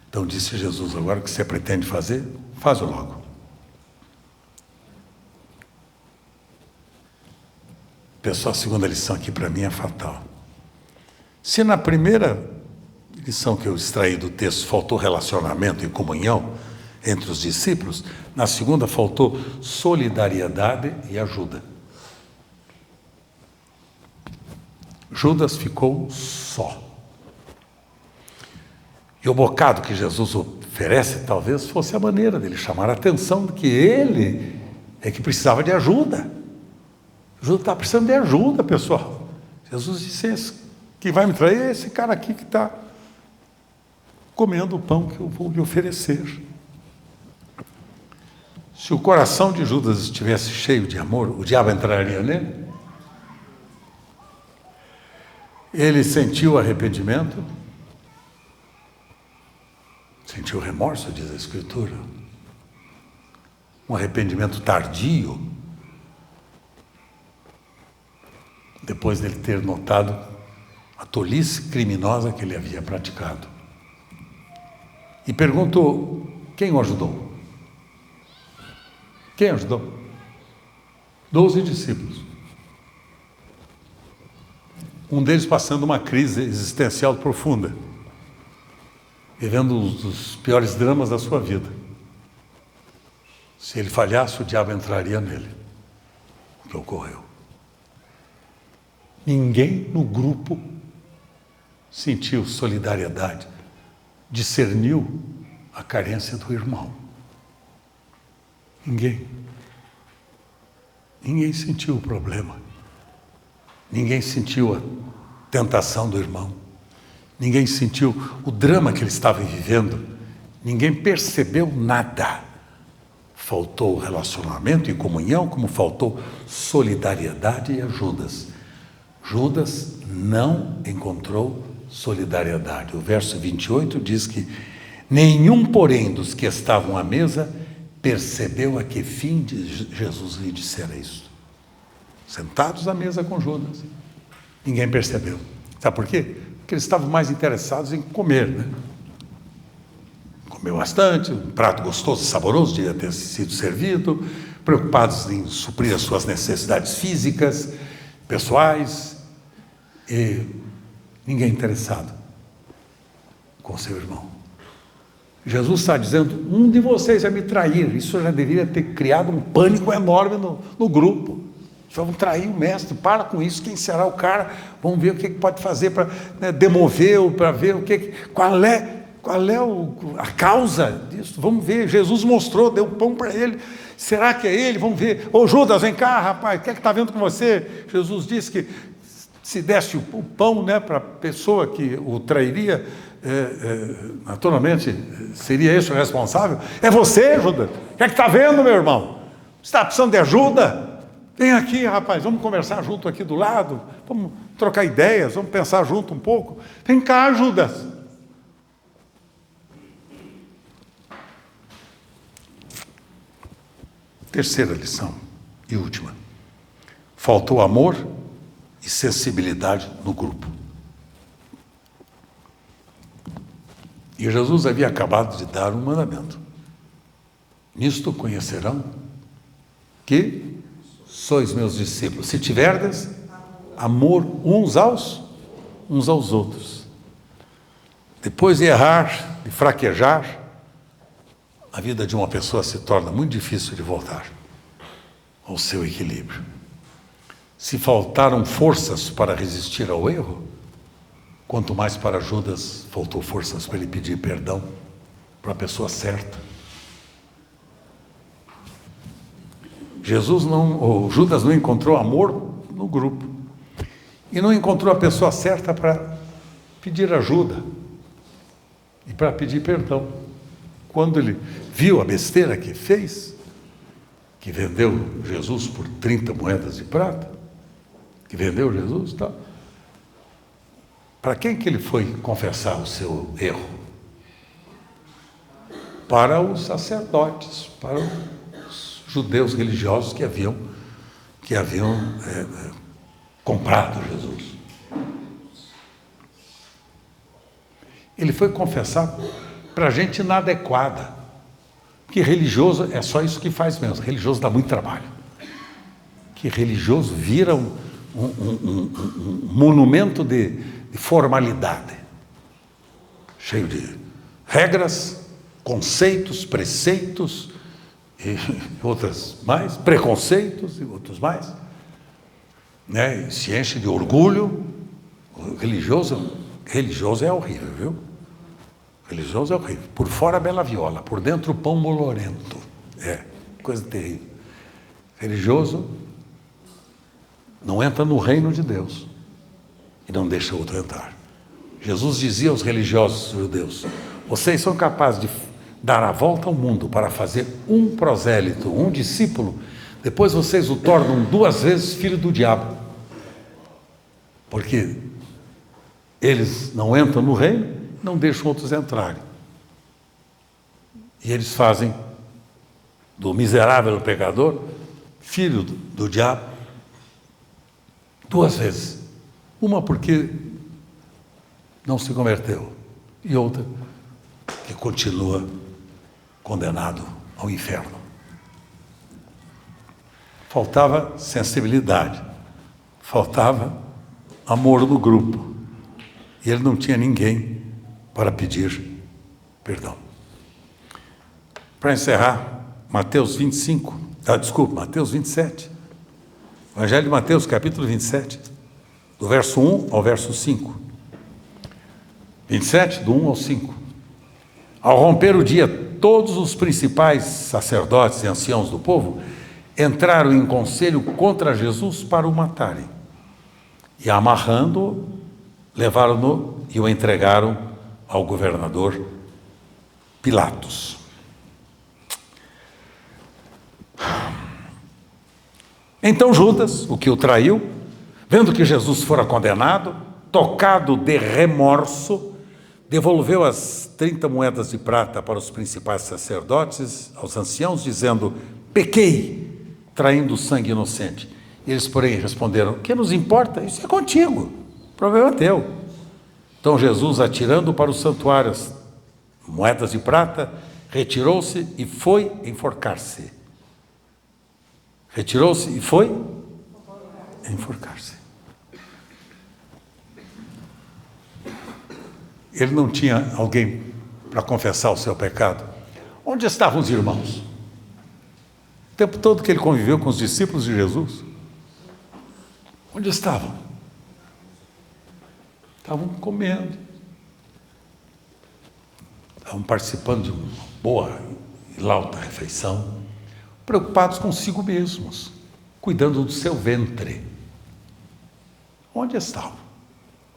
Então disse Jesus, agora o que você pretende fazer, faz-o logo. Pessoal, a segunda lição aqui para mim é fatal. Se na primeira lição que eu extraí do texto faltou relacionamento e comunhão entre os discípulos, na segunda faltou solidariedade e ajuda. Judas ficou só. E o bocado que Jesus oferece talvez fosse a maneira dele chamar a atenção de que ele é que precisava de ajuda. Jesus está precisando de ajuda, pessoal. Jesus disse: esse que vai me trair é esse cara aqui que está comendo o pão que eu vou lhe oferecer. Se o coração de Judas estivesse cheio de amor, o diabo entraria nele. Ele sentiu arrependimento, sentiu remorso, diz a Escritura. Um arrependimento tardio, depois dele ter notado a tolice criminosa que ele havia praticado. E perguntou: quem o ajudou? Quem ajudou? 12 discípulos. Um deles passando uma crise existencial profunda, vivendo um dos piores dramas da sua vida. Se ele falhasse, o diabo entraria nele. O que ocorreu? Ninguém no grupo sentiu solidariedade, discerniu a carência do irmão. Ninguém sentiu o problema. Ninguém sentiu a tentação do irmão. Ninguém sentiu o drama que ele estava vivendo. Ninguém percebeu nada. Faltou relacionamento e comunhão, como faltou solidariedade e ajudas. Judas não encontrou solidariedade. O verso 28 diz que nenhum, porém, dos que estavam à mesa percebeu a que fim Jesus lhe dissera isso. Sentados à mesa com Judas, ninguém percebeu. Sabe por quê? Porque eles estavam mais interessados em comer, né? Comeu bastante, um prato gostoso e saboroso devia ter sido servido, preocupados em suprir as suas necessidades físicas, pessoais, e ninguém interessado com seu irmão. Jesus está dizendo: um de vocês vai me trair. Isso já deveria ter criado um pânico enorme no grupo. Vamos trair o mestre, para com isso, quem será o cara? Vamos ver o que pode fazer para demover, para ver qual é a causa disso. Vamos ver, Jesus mostrou, deu pão para ele. Será que é ele? Vamos ver. Ô Judas, vem cá, rapaz, o que é que está vendo com você? Jesus disse que se desse o pão, né, para a pessoa que o trairia, naturalmente seria esse o responsável. É você, Judas. O que é que está vendo, meu irmão? Você está precisando de ajuda? Vem aqui, rapaz, vamos conversar junto aqui do lado, vamos trocar ideias, vamos pensar junto um pouco. Vem cá, Judas. Terceira lição e última. Faltou amor e sensibilidade no grupo. E Jesus havia acabado de dar um mandamento. Nisto conhecerão que sois meus discípulos, se tiverdes amor uns aos outros. Depois de errar, de fraquejar, a vida de uma pessoa se torna muito difícil de voltar ao seu equilíbrio. Se faltaram forças para resistir ao erro, quanto mais para Judas faltou forças para ele pedir perdão para a pessoa certa. Judas não encontrou amor no grupo e não encontrou a pessoa certa para pedir ajuda e para pedir perdão. Quando ele viu a besteira que fez, que vendeu Jesus por 30 moedas de prata, que vendeu Jesus, tá? Para quem que ele foi confessar o seu erro? Para os sacerdotes, para os judeus religiosos que haviam comprado Jesus. Ele foi confessar para gente inadequada, porque religioso é só isso que faz mesmo. Religioso dá muito trabalho. Que religioso vira um monumento de formalidade, cheio de regras, conceitos, preceitos e outras mais, preconceitos e outros mais, né? Se enche de orgulho O religioso é horrível, viu? Religioso é horrível. Por fora, bela viola, por dentro, pão molorento. É, coisa terrível. Religioso não entra no reino de Deus e não deixa outro entrar. Jesus dizia aos religiosos judeus: vocês são capazes de dar a volta ao mundo para fazer um prosélito, um discípulo, depois vocês o tornam 2 vezes filho do diabo. Porque eles não entram no reino, não deixam outros entrarem. E eles fazem do miserável pecador filho do diabo 2 vezes. Uma porque não se converteu e outra que continua condenado ao inferno. Faltava sensibilidade, faltava amor no grupo. E ele não tinha ninguém para pedir perdão. Para encerrar, Mateus 27. Evangelho de Mateus, capítulo 27, do verso 1 ao verso 5. 27, do 1 ao 5. Ao romper o dia, todos os principais sacerdotes e anciãos do povo entraram em conselho contra Jesus para o matarem. E amarrando-o, levaram-no e o entregaram ao governador Pilatos. Então Judas, o que o traiu, vendo que Jesus fora condenado, tocado de remorso, devolveu as 30 moedas de prata para os principais sacerdotes, aos anciãos, dizendo: pequei, traindo sangue inocente. Eles, porém, responderam: que nos importa? Isso é contigo, o problema é teu. Então Jesus, atirando para os santuários moedas de prata, retirou-se e foi enforcar-se. Retirou-se e foi enforcar-se. Ele não tinha alguém para confessar o seu pecado. Onde estavam os irmãos? O tempo todo que ele conviveu com os discípulos de Jesus, onde estavam? Estavam comendo, estavam participando de uma boa e lauta refeição, preocupados consigo mesmos, cuidando do seu ventre. Onde estavam?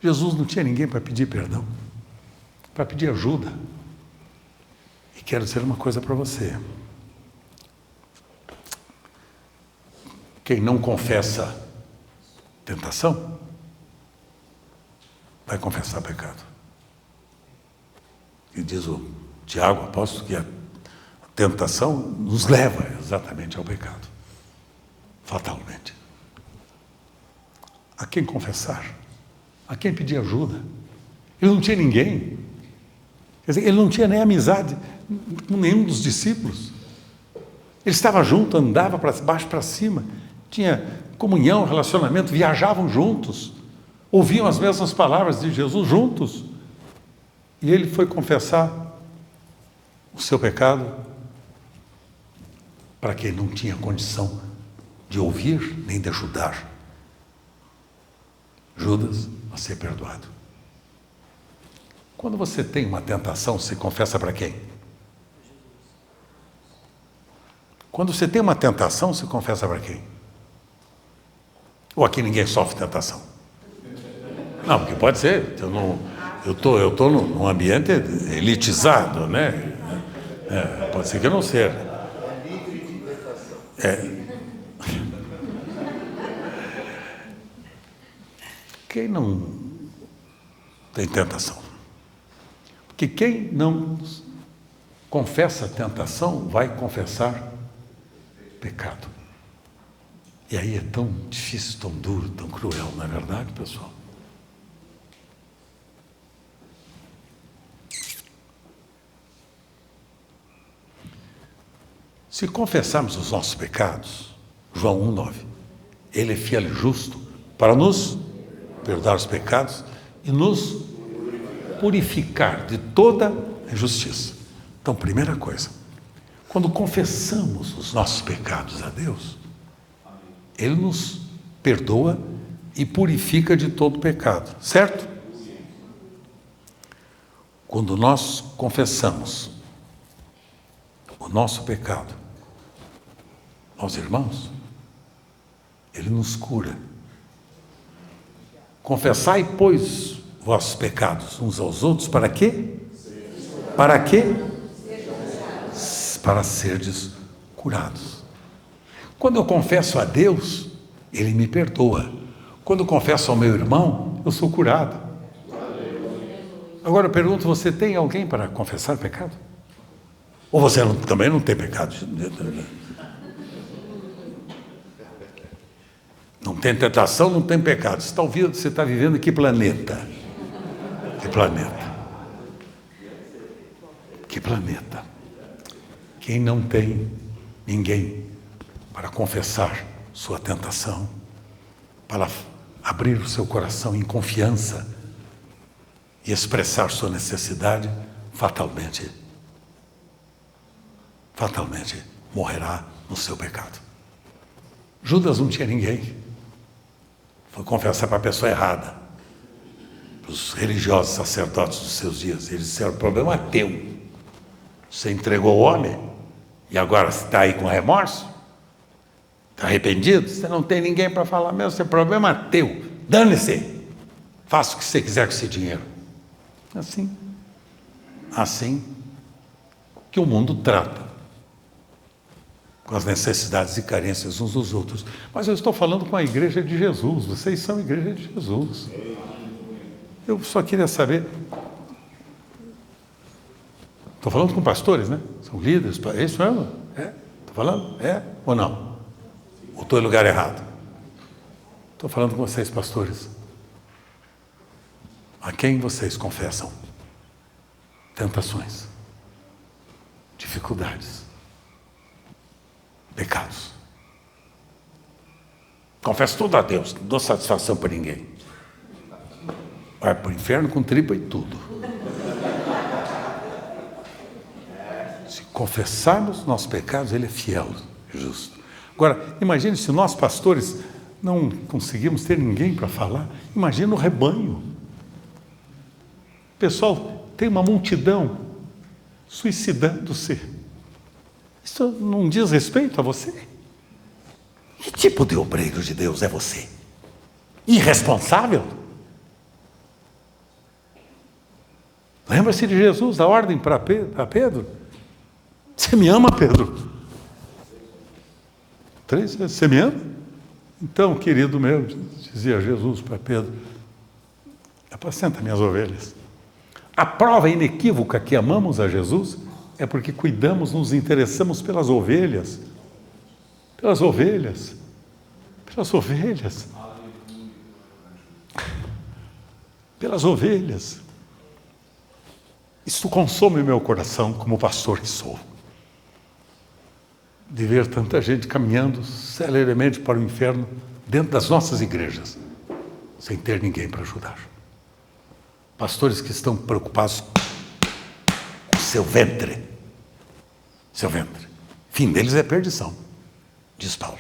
Jesus não tinha ninguém para pedir perdão, para pedir ajuda. E quero dizer uma coisa para você: quem não confessa tentação, vai confessar pecado. E diz o Tiago, apóstolo, que a tentação nos leva exatamente ao pecado, fatalmente. A quem confessar? A quem pedir ajuda? Ele não tinha ninguém. Quer dizer, ele não tinha nem amizade com nenhum dos discípulos. Ele estava junto, andava para baixo para cima, tinha comunhão, relacionamento, viajavam juntos, ouviam as mesmas palavras de Jesus juntos. E ele foi confessar o seu pecado para quem não tinha condição de ouvir nem de ajudar Judas a ser perdoado. Quando você tem uma tentação, você confessa para quem? Quando você tem uma tentação, você confessa para quem? Ou aqui ninguém sofre tentação? Não, porque pode ser. Eu estou num ambiente elitizado, né? Pode ser que eu não seja. Quem não tem tentação? Porque quem não confessa a tentação vai confessar pecado. E aí é tão difícil, tão duro, tão cruel, não é verdade, pessoal? Se confessarmos os nossos pecados, João 1,9, Ele é fiel e justo para nos perdoar os pecados e nos purificar de toda injustiça. Então, primeira coisa, quando confessamos os nossos pecados a Deus, Ele nos perdoa e purifica de todo pecado, certo? Quando nós confessamos o nosso pecado aos irmãos, Ele nos cura. Confessai, pois, vossos pecados uns aos outros, para quê? Para quê? Para serdes curados. Quando eu confesso a Deus, Ele me perdoa. Quando eu confesso ao meu irmão, eu sou curado. Agora eu pergunto, você tem alguém para confessar pecado? Ou você também não tem pecado? Não tem tentação, não tem pecado. Você está vivendo em que planeta? Que planeta? Que planeta? Quem não tem ninguém para confessar sua tentação, para abrir o seu coração em confiança e expressar sua necessidade, fatalmente morrerá no seu pecado. Judas não tinha ninguém. Foi confessar para a pessoa errada, para os religiosos sacerdotes dos seus dias. Eles disseram: o problema é teu. Você entregou o homem e agora está aí com remorso? Está arrependido? Você não tem ninguém para falar mesmo, esse problema é teu. Dane-se. Faça o que você quiser com esse dinheiro. Assim que o mundo trata com as necessidades e carências uns dos outros. Mas eu estou falando com a igreja de Jesus. Vocês são a igreja de Jesus. Eu só queria saber. Estou falando com pastores, né? São líderes. É isso mesmo? É? Estou falando? É ou não? Ou estou em lugar errado? Estou falando com vocês, pastores. A quem vocês confessam tentações, dificuldades, pecados? Confesso tudo a Deus, não dou satisfação para ninguém. Vai para o inferno com tripa e tudo. Se confessarmos nossos pecados, Ele é fiel e justo. Agora, imagine se nós pastores não conseguimos ter ninguém para falar. Imagina o rebanho. Pessoal, tem uma multidão suicidando-se. Isso não diz respeito a você? Que tipo de obreiro de Deus é você? Irresponsável? Lembra-se de Jesus, a ordem para Pedro? Você me ama, Pedro? 3 vezes, você me ama? Então, querido meu, dizia Jesus para Pedro, apacenta minhas ovelhas. A prova inequívoca que amamos a Jesus é porque cuidamos, nos interessamos pelas ovelhas. Pelas ovelhas. Pelas ovelhas. Pelas ovelhas. Isso consome meu coração como pastor que sou. De ver tanta gente caminhando celeremente para o inferno dentro das nossas igrejas, sem ter ninguém para ajudar. Pastores que estão preocupados com seu ventre. Seu ventre. Fim deles é perdição, diz Paulo.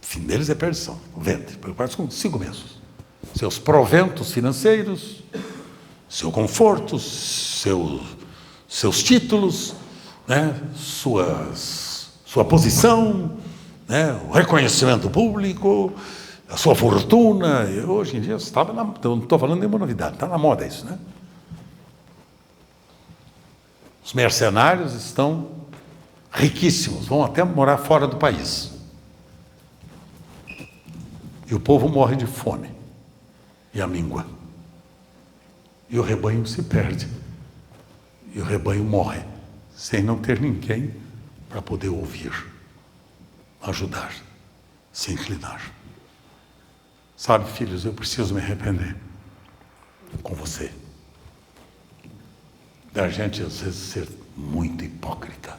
Fim deles é perdição, o ventre. Preocupados consigo mesmos. Seus proventos financeiros, seu conforto, seus títulos, né? Sua posição, né? O reconhecimento público, a sua fortuna. Hoje em dia, não estou falando nenhuma novidade, está na moda isso, né? Os mercenários estão riquíssimos, vão até morar fora do país. E o povo morre de fome e amíngua. E o rebanho se perde. E o rebanho morre, sem não ter ninguém para poder ouvir, ajudar, se inclinar. Sabe, filhos, eu preciso me arrepender com você. Da gente, às vezes, ser muito hipócrita.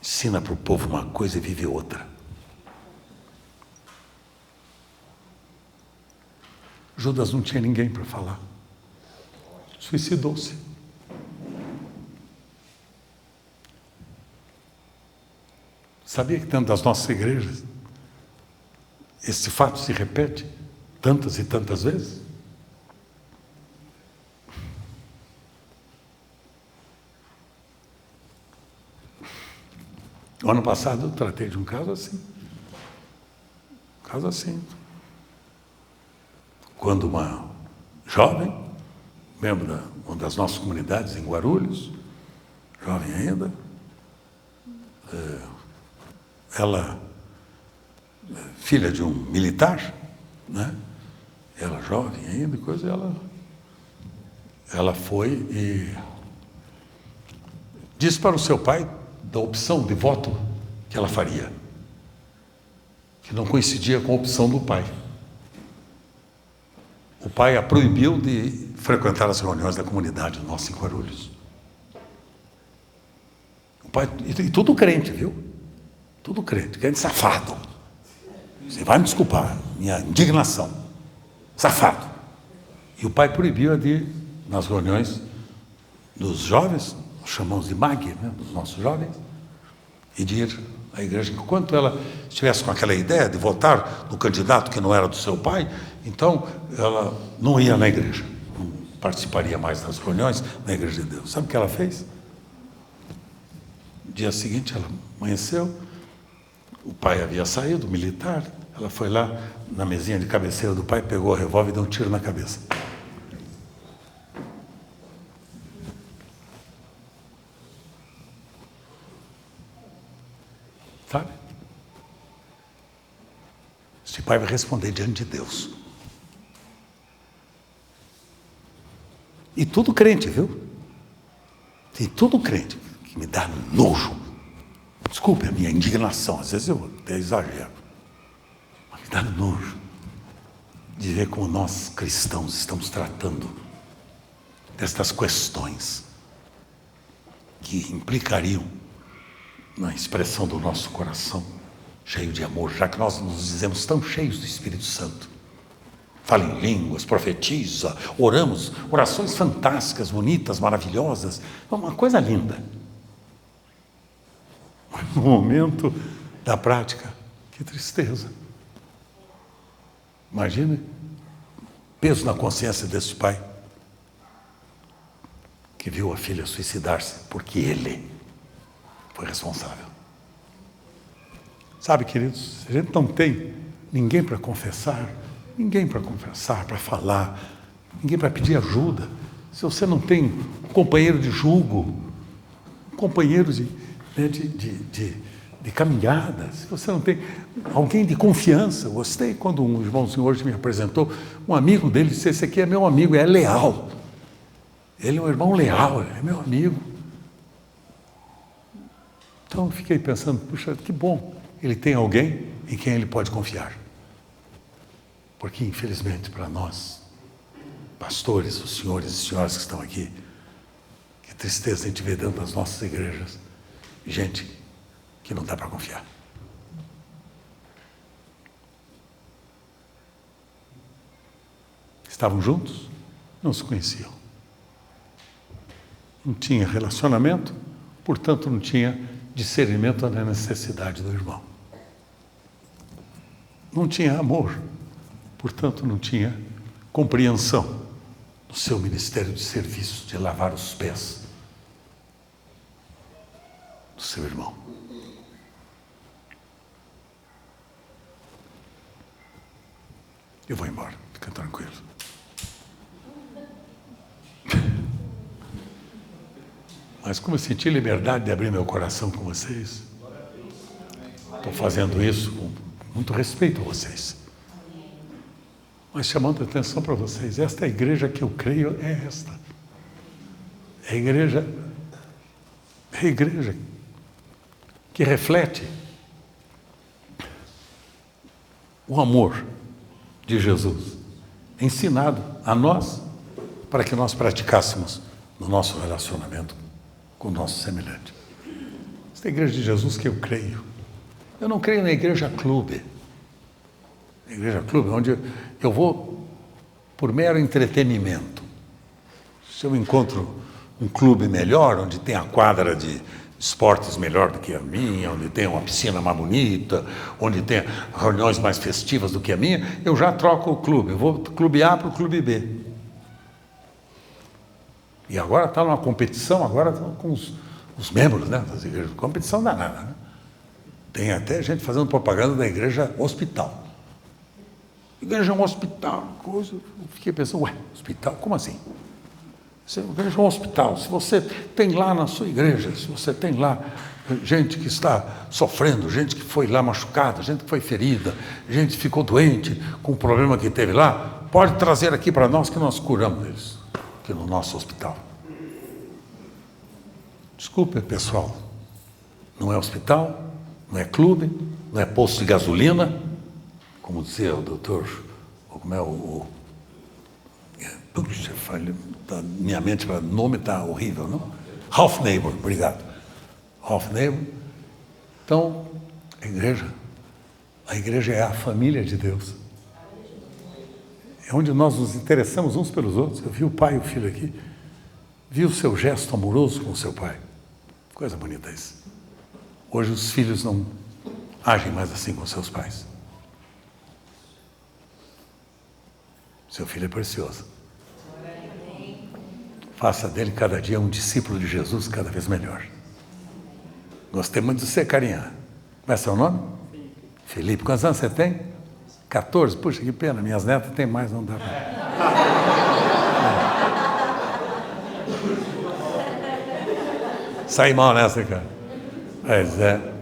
Ensina para o povo uma coisa e vive outra. Judas não tinha ninguém para falar. Suicidou-se. Sabia que dentro das nossas igrejas esse fato se repete tantas e tantas vezes. O ano passado eu tratei de um caso assim. Quando uma jovem, membro de uma das nossas comunidades em Guarulhos, jovem ainda, ela, filha de um militar, né? Ela jovem ainda, ela foi e disse para o seu pai da opção de voto que ela faria, que não coincidia com a opção do pai. O pai a proibiu de frequentar as reuniões da comunidade nossa em Guarulhos. O pai, e tudo crente, viu? Tudo crente safado. Você vai me desculpar, minha indignação. Safado. E o pai proibiu-a de ir nas reuniões dos jovens, chamamos de MAG, né, dos nossos jovens, e de ir à igreja. Enquanto ela estivesse com aquela ideia de votar no candidato que não era do seu pai, então ela não ia na igreja, não participaria mais das reuniões na igreja de Deus. Sabe o que ela fez? No dia seguinte, ela amanheceu, o pai havia saído, militar, ela foi lá na mesinha de cabeceira do pai, pegou o revólver e deu um tiro na cabeça. Sabe? Esse pai vai responder diante de Deus. E tudo crente, viu? Tem tudo crente, que me dá nojo. Desculpe a minha indignação, às vezes eu até exagero. Mas me dá nojo de ver como nós cristãos estamos tratando destas questões que implicariam na expressão do nosso coração, cheio de amor, já que nós nos dizemos tão cheios do Espírito Santo. Fala em línguas, profetiza, oramos, orações fantásticas, bonitas, maravilhosas, uma coisa linda. Mas no momento da prática, que tristeza. Imagine peso na consciência desse pai que viu a filha suicidar-se porque ele foi responsável. Sabe, queridos, a gente não tem ninguém para confessar, para falar, ninguém para pedir ajuda. Se você não tem um companheiro de julgo, um companheiro de caminhada, se você não tem alguém de confiança. Gostei quando um irmãozinho hoje me apresentou, um amigo dele disse: esse aqui é meu amigo, é leal. Ele é um irmão leal, é meu amigo. Então eu fiquei pensando, puxa, que bom, ele tem alguém em quem ele pode confiar. Porque, infelizmente, para nós, pastores, os senhores e senhoras que estão aqui, que tristeza a gente ver dentro das nossas igrejas, gente que não dá para confiar. Estavam juntos, não se conheciam. Não tinha relacionamento, portanto não tinha discernimento da necessidade do irmão. Não tinha amor, portanto não tinha compreensão do seu ministério de serviço, de lavar os pés do seu irmão. Eu vou embora, fica tranquilo. Mas como eu senti liberdade de abrir meu coração com vocês, estou fazendo isso com muito respeito a vocês. Mas chamando a atenção para vocês, esta é a igreja que eu creio, é esta. É a igreja que reflete o amor de Jesus, ensinado a nós, para que nós praticássemos no nosso relacionamento com o nosso semelhante. Esta é a igreja de Jesus que eu creio. Eu não creio na igreja clube. Na igreja clube, onde eu vou por mero entretenimento. Se eu encontro um clube melhor, onde tem a quadra de esportes melhor do que a minha, onde tem uma piscina mais bonita, onde tem reuniões mais festivas do que a minha, eu já troco o clube. Eu vou do clube A para o clube B. E agora está numa competição, agora com os membros, né, das igrejas. Competição danada, né? Tem até gente fazendo propaganda da igreja hospital. Igreja é um hospital, coisa. Eu fiquei pensando, ué, hospital? Como assim? Igreja é um hospital. Se você tem lá na sua igreja, se você tem lá gente que está sofrendo, gente que foi lá machucada, gente que foi ferida, gente que ficou doente com o problema que teve lá, pode trazer aqui para nós que nós curamos eles, aqui no nosso hospital. Desculpe, pessoal, não é hospital, não é clube, não é posto de gasolina, como dizia o doutor, como é puxa, minha mente, o nome está horrível, não? Ralph Neighbor, obrigado. Ralph Neighbor. Então, a igreja é a família de Deus. É onde nós nos interessamos uns pelos outros. Eu vi o pai e o filho aqui, vi o seu gesto amoroso com o seu pai. Coisa bonita isso. Hoje os filhos não agem mais assim com seus pais. Seu filho é precioso. Faça dele cada dia um discípulo de Jesus cada vez melhor. Gostei muito de você, carinha. Como é seu nome? Felipe. Quantos anos você tem? 14. Puxa, que pena. Minhas netas têm mais, não dá para... Saí mal nessa, cara. Mas é.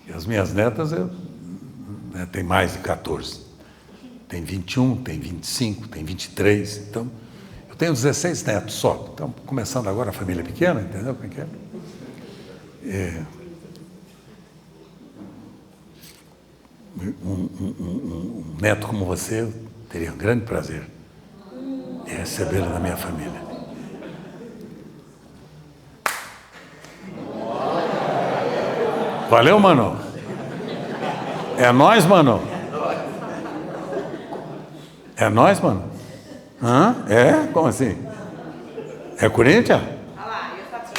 E as minhas netas, tem mais de 14. Tem 21, tem 25, tem 23. Então, eu tenho 16 netos só. Então, começando agora a família pequena, entendeu como é que é? Um neto como você, eu teria um grande prazer em recebê-lo na minha família. Valeu, mano? É nóis, mano? É nóis, mano? Hã? É? Como assim? É Corinthians? Olha lá, eu sabia.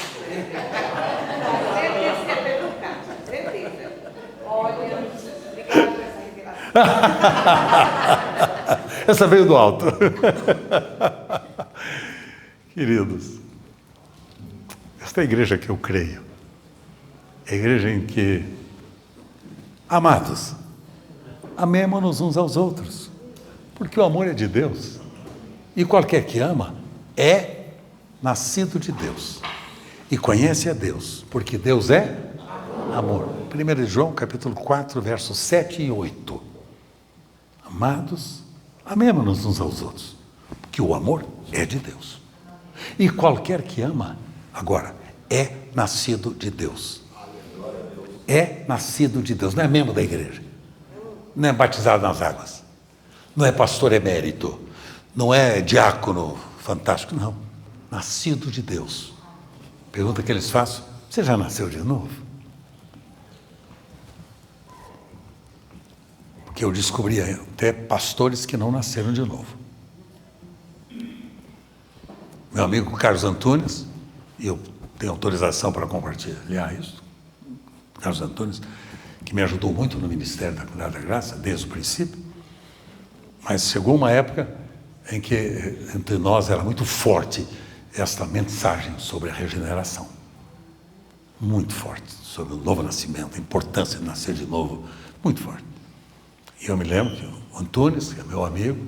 Certeza que é perguntar. Certeza. Olha, obrigada por essa revelação. Essa veio do alto. Queridos, esta é a igreja que eu creio. É a igreja em que, amados, amemo-nos uns aos outros, porque o amor é de Deus. E qualquer que ama é nascido de Deus e conhece a Deus, porque Deus é amor. 1 João, capítulo 4, versos 7 e 8. Amados, amemo-nos uns aos outros, porque o amor é de Deus. E qualquer que ama, agora, é nascido de Deus. É nascido de Deus, não é membro da igreja, não é batizado nas águas, não é pastor emérito, não é diácono fantástico, não. Nascido de Deus. Pergunta que eles fazem: você já nasceu de novo? Porque eu descobri até pastores que não nasceram de novo. Meu amigo Carlos Antunes, e eu tenho autorização para compartilhar isso, Carlos Antunes, que me ajudou muito no Ministério da Comunidade da Graça, desde o princípio, mas chegou uma época em que entre nós era muito forte esta mensagem sobre a regeneração. Muito forte, sobre o novo nascimento, a importância de nascer de novo, muito forte. E eu me lembro que o Antunes, que é meu amigo,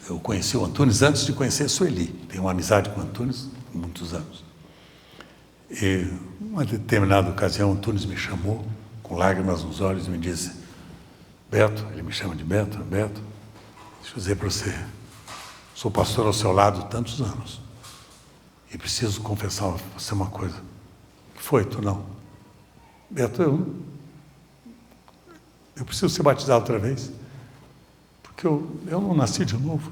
eu conheci o Antunes antes de conhecer a Sueli. Tenho uma amizade com o Antunes há muitos anos. E, uma determinada ocasião, o Antunes me chamou, com lágrimas nos olhos, e me disse: Beto, ele me chama de Beto, Beto, deixa eu dizer para você, sou pastor ao seu lado há tantos anos, e preciso confessar a você uma coisa. O que foi, tu não? Beto, eu preciso ser batizado outra vez, porque eu não nasci de novo.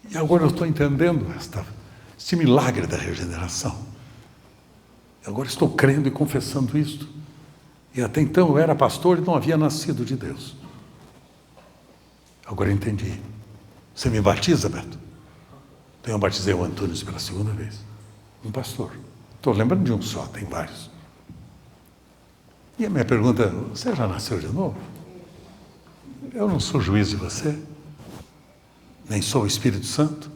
E agora eu estou entendendo este milagre da regeneração. Agora estou crendo e confessando isto. E até então eu era pastor e não havia nascido de Deus. Agora eu entendi. Você me batiza, Beto? Então eu batizei o Antunes pela segunda vez. Um pastor. Estou lembrando de um só, tem vários. E a minha pergunta, você já nasceu de novo? Eu não sou juiz de você, nem sou o Espírito Santo,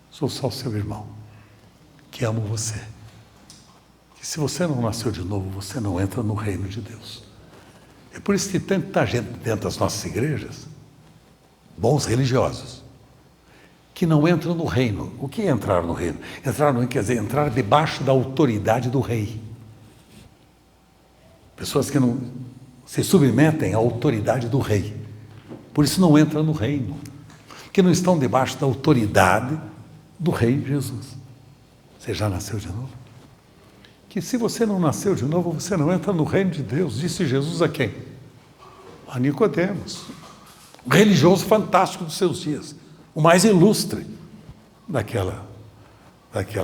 sou só o seu irmão, que amo você. E se você não nasceu de novo, você não entra no reino de Deus. É por isso que tem tanta gente dentro das nossas igrejas, bons religiosos, que não entram no reino. O que é entrar no reino? Entrar no reino quer dizer entrar debaixo da autoridade do rei. Pessoas que não se submetem à autoridade do rei. Por isso não entram no reino. Que não estão debaixo da autoridade do rei Jesus. Você já nasceu de novo? Que se você não nasceu de novo, você não entra no reino de Deus. Disse Jesus a quem? A Nicodemos. O religioso fantástico dos seus dias. O mais ilustre daquela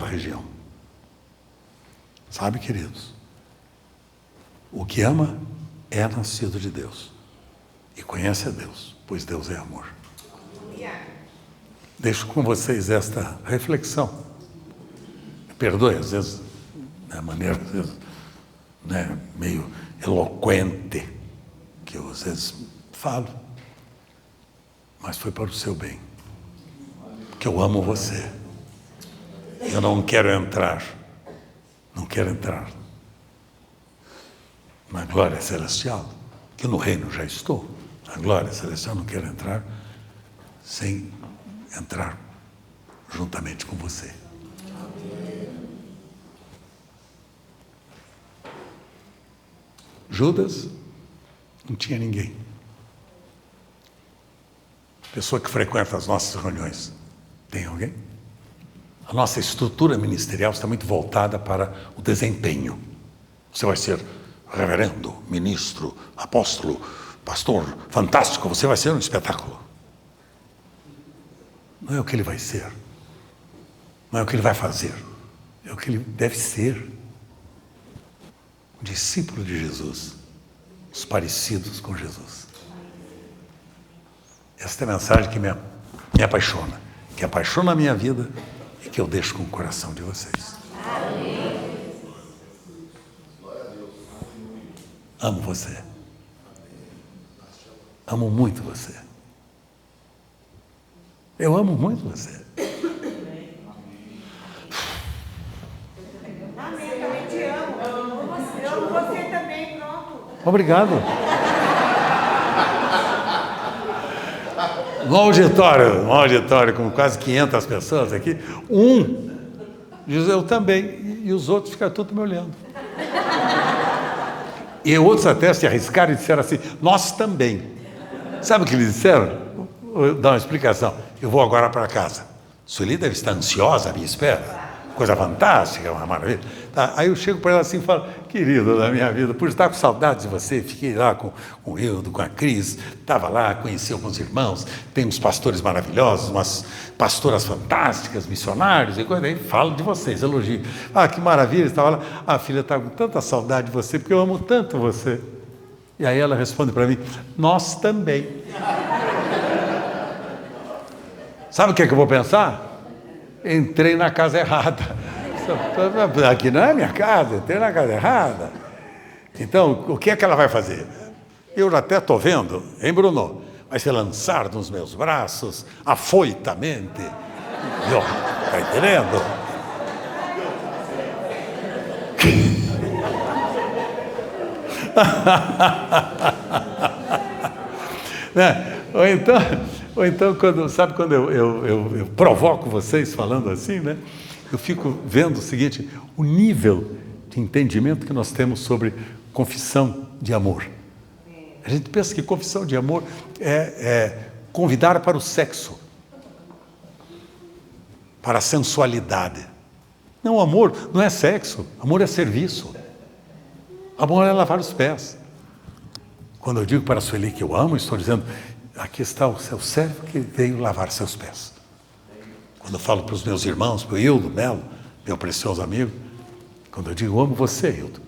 região. Sabe, queridos? O que ama é nascido de Deus. E conhece a Deus, pois Deus é amor. Deixo com vocês esta reflexão. Perdoe, às vezes, de maneira às vezes, meio eloquente, que eu às vezes falo, mas foi para o seu bem. Porque eu amo você. Eu não quero entrar na glória celestial, que no reino já estou. Na glória celestial não quero entrar sem entrar juntamente com você. Judas não tinha ninguém. Pessoa que frequenta as nossas reuniões, tem alguém? A nossa estrutura ministerial está muito voltada para o desempenho. Você vai ser reverendo, ministro, apóstolo, pastor, fantástico, você vai ser um espetáculo. Não é o que ele vai ser, não é o que ele vai fazer, é o que ele deve ser. Um discípulo de Jesus, os parecidos com Jesus. Esta é a mensagem que me apaixona, que apaixona a minha vida e que eu deixo com o coração de vocês. Amo você. Amo muito você. Eu amo muito você. Amém, eu também te amo. Eu amo você também, pronto. Obrigado. Um auditório com quase 500 pessoas aqui, diz eu também, e os outros ficaram todos me olhando. E outros até se arriscaram e disseram assim, nós também. Sabe o que eles disseram? Vou dar uma explicação. Eu vou agora para casa. Sueli deve estar ansiosa à minha espera. Coisa fantástica, uma maravilha. Tá, aí eu chego para ela assim e falo, querida da minha vida, por estar com saudade de você, fiquei lá com o Hildo, com a Cris, estava lá, conheci alguns irmãos, tem uns pastores maravilhosos, umas pastoras fantásticas, missionários, e coisa aí, falo de vocês, elogio. Ah, que maravilha, estava lá, a filha está com tanta saudade de você, porque eu amo tanto você. E aí ela responde para mim, nós também. Sabe o que é que eu vou pensar? Entrei na casa errada. Aqui não é minha casa, entrei na casa errada. Então, o que é que ela vai fazer? Eu já até estou vendo, hein, Bruno? Vai se lançar nos meus braços, afoitamente. Está entendendo? Né? Ou então quando eu provoco vocês falando assim, né? Eu fico vendo o seguinte, o nível de entendimento que nós temos sobre confissão de amor. A gente pensa que confissão de amor é convidar para o sexo, para a sensualidade. Não, amor não é sexo, amor é serviço. Amor é lavar os pés. Quando eu digo para a Sueli que eu amo, estou dizendo, aqui está o seu servo que veio lavar seus pés. Quando eu falo para os meus irmãos, para o Hildo Melo, meu precioso amigo, quando eu digo, eu amo você, Hildo,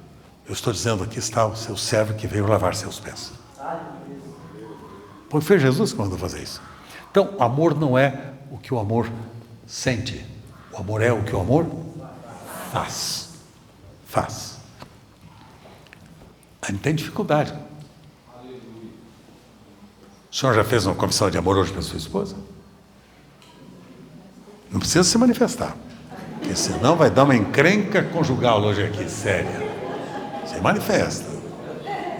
eu estou dizendo, aqui está o seu servo que veio lavar seus pés. Porque foi Jesus que mandou fazer isso. Então, o amor não é o que o amor sente. O amor é o que o amor faz. Faz. A gente tem dificuldade. O senhor já fez uma confissão de amor hoje para sua esposa? Não precisa se manifestar, porque senão vai dar uma encrenca conjugal hoje aqui, séria. Se manifesta.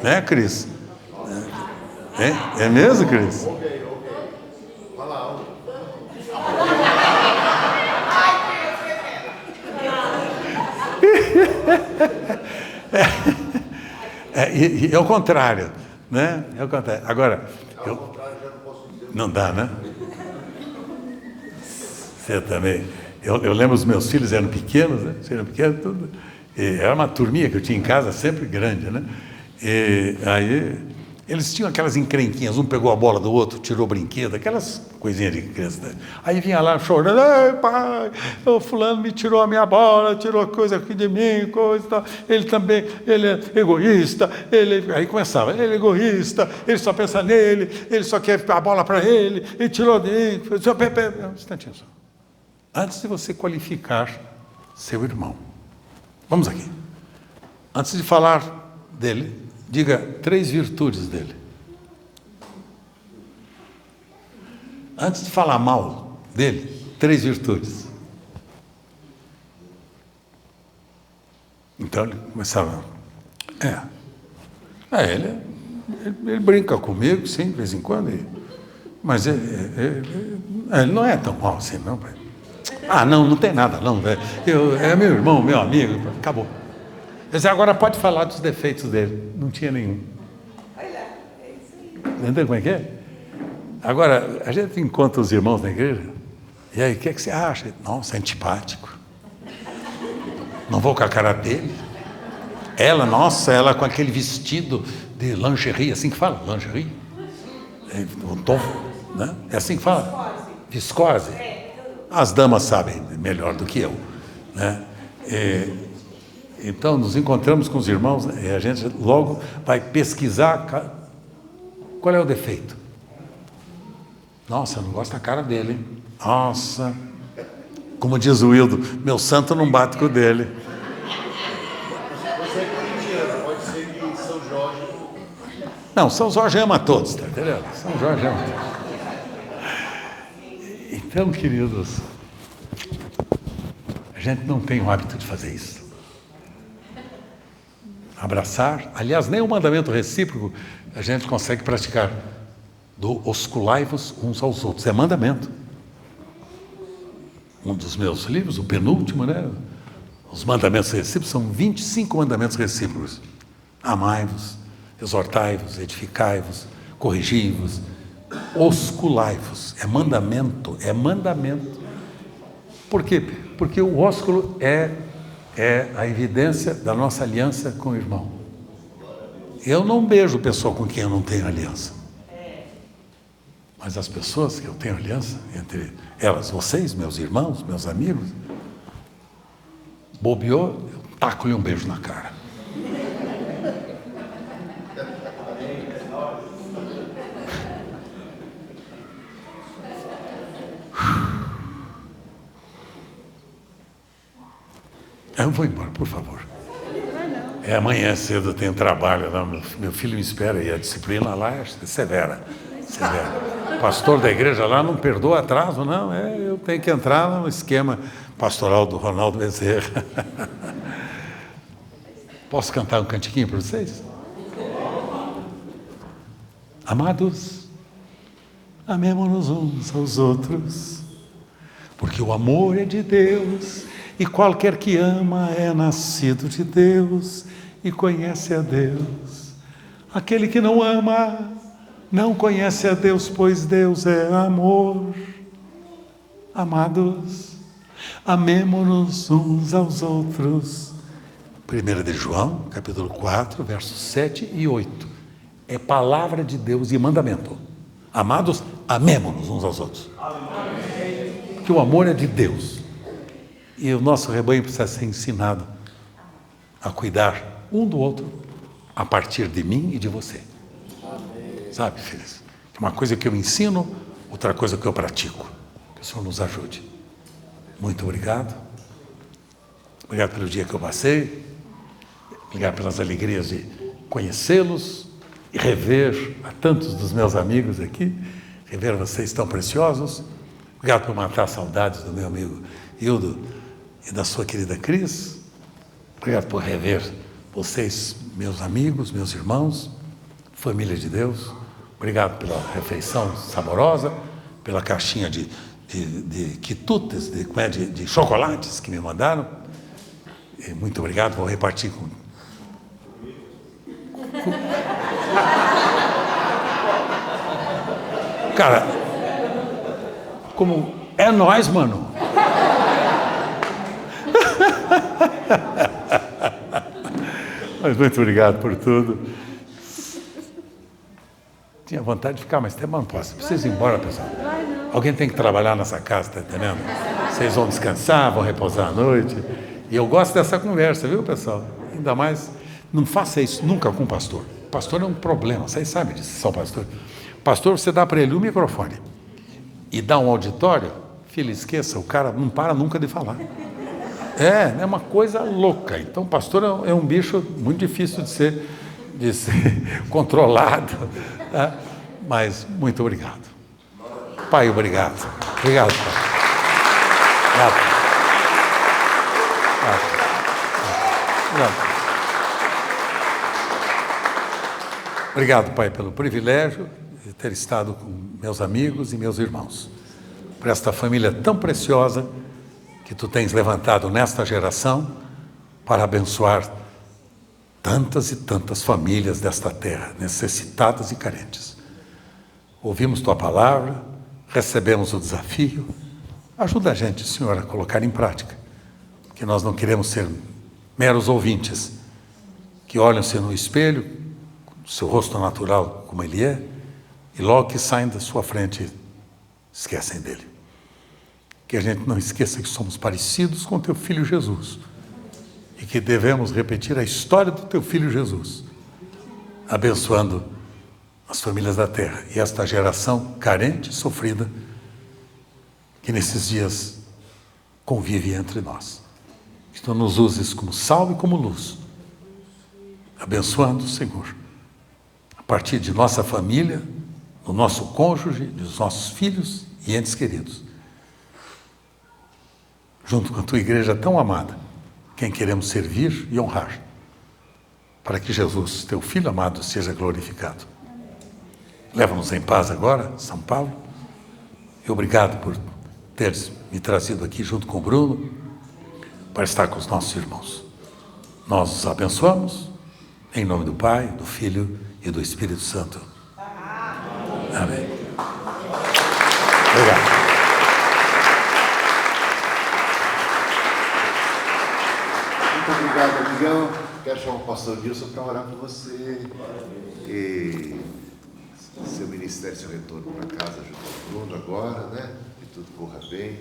Né, Cris? É mesmo, Cris? E é o contrário, né? É o contrário. Agora, não dá, né? Você também. Eu lembro os meus filhos eram pequenos, né? Eram pequenos, tudo. E era uma turminha que eu tinha em casa, sempre grande, né? E aí eles tinham aquelas encrenquinhas, um pegou a bola do outro, tirou o brinquedo, aquelas coisinhas de criança. Né? Aí vinha lá chorando, ai pai, o fulano me tirou a minha bola, tirou coisa aqui de mim, coisa e tal. Ele também, ele é egoísta, aí começava, ele é egoísta, ele só pensa nele, ele só quer a bola para ele tirou de mim. Um instantinho só. Antes de você qualificar seu irmão, vamos aqui. Antes de falar dele, diga 3 virtudes dele. Antes de falar mal dele, 3 virtudes. Então ele começava. Ele brinca comigo, sim, de vez em quando. Mas ele não é tão mal assim, não, pai. Não tem nada, não. É meu irmão, meu amigo, acabou. Agora pode falar dos defeitos dele. Não tinha nenhum. Entendeu como é que é? Agora, a gente encontra os irmãos na igreja, e aí, o que você acha? Nossa, é antipático. Não vou com a cara dele. Ela com aquele vestido de lingerie, assim que fala? Lingerie? Um tom, né? É assim que fala? Viscose. As damas sabem melhor do que eu, né? Então, nos encontramos com os irmãos e a gente logo vai pesquisar qual é o defeito. Nossa, eu não gosto da cara dele, hein? Nossa, como diz o Wildo, meu santo não bate com o dele. Você é corintiano, pode ser de São Jorge. Não, São Jorge ama todos, tá entendendo? São Jorge ama todos. Então, queridos, a gente não tem o hábito de fazer isso. Abraçar, aliás, nem o mandamento recíproco a gente consegue praticar. Do osculai-vos uns aos outros, é mandamento. Um dos meus livros, o penúltimo, né? Os mandamentos recíprocos são 25 mandamentos recíprocos. Amai-vos, exortai-vos, edificai-vos, corrigi-vos, osculai-vos. É mandamento, é mandamento. Por quê? Porque o ósculo é a evidência da nossa aliança com o irmão. Eu não beijo pessoa com quem eu não tenho aliança. Mas as pessoas que eu tenho aliança, entre elas, vocês, meus irmãos, meus amigos, bobeou, eu taco-lhe um beijo na cara. Eu vou embora, por favor. Amanhã cedo eu tenho trabalho lá, meu filho me espera e a disciplina lá é severa. Pastor da igreja lá não perdoa atraso, não. Eu tenho que entrar no esquema pastoral do Ronaldo Bezerra. Posso cantar um cantiquinho para vocês? Amados, amemo-nos uns aos outros, porque o amor é de Deus, e qualquer que ama é nascido de Deus e conhece a Deus. Aquele que não ama não conhece a Deus, pois Deus é amor. Amados, amemo-nos uns aos outros. 1 de João, capítulo 4, versos 7 e 8. É palavra de Deus e mandamento. Amados, amemo-nos uns aos outros. Porque o amor é de Deus. E o nosso rebanho precisa ser ensinado a cuidar um do outro a partir de mim e de você. Sabe, filhos? Uma coisa que eu ensino, outra coisa que eu pratico. Que o Senhor nos ajude. Muito obrigado. Obrigado pelo dia que eu passei. Obrigado pelas alegrias de conhecê-los e rever a tantos dos meus amigos aqui, rever vocês tão preciosos. Obrigado por matar saudades do meu amigo Hildo e da sua querida Cris. Obrigado por rever vocês, meus amigos, meus irmãos, família de Deus. Obrigado pela refeição saborosa, pela caixinha de quitutes, de chocolates que me mandaram. E muito obrigado, vou repartir com... Cara, como é nóis, mano. Mas muito obrigado por tudo. Tinha vontade de ficar mais tempo, mas não posso. Preciso ir embora, pessoal. Alguém tem que trabalhar nessa casa, tá entendendo? Vocês vão descansar, vão repousar à noite. E eu gosto dessa conversa, viu, pessoal? Ainda mais, não faça isso nunca com o pastor. O pastor é um problema, vocês sabem disso, são pastor. Pastor, você dá para ele um microfone e dá um auditório, filho, esqueça, o cara não para nunca de falar. É uma coisa louca. Então, pastor é um bicho muito difícil de ser controlado. Tá? Mas, muito obrigado. Pai, obrigado. Obrigado, Pai. Obrigado. Obrigado. Obrigado, Pai, pelo privilégio de ter estado com meus amigos e meus irmãos. Por esta família tão preciosa que Tu tens levantado nesta geração para abençoar tantas e tantas famílias desta terra, necessitadas e carentes. Ouvimos Tua palavra, recebemos o desafio. Ajuda a gente, Senhor, a colocar em prática, que nós não queremos ser meros ouvintes, que olham-se no espelho, seu rosto natural como ele é, e logo que saem da sua frente, esquecem dele. Que a gente não esqueça que somos parecidos com Teu Filho Jesus, e que devemos repetir a história do Teu Filho Jesus, abençoando as famílias da terra, e esta geração carente e sofrida, que nesses dias convive entre nós. Que Tu nos uses como sal e como luz, abençoando, Senhor, a partir de nossa família, do nosso cônjuge, dos nossos filhos e entes queridos, junto com a Tua igreja tão amada, quem queremos servir e honrar, para que Jesus, Teu Filho amado, seja glorificado. Leva-nos em paz agora, São Paulo, e obrigado por teres me trazido aqui junto com o Bruno, para estar com os nossos irmãos. Nós os abençoamos, em nome do Pai, do Filho e do Espírito Santo. Amém. Obrigado. Muito obrigado, amigão. Quero chamar o pastor Nilson para orar por você e seu ministério, seu retorno para casa junto com o Bruno agora, né? Que tudo corra bem.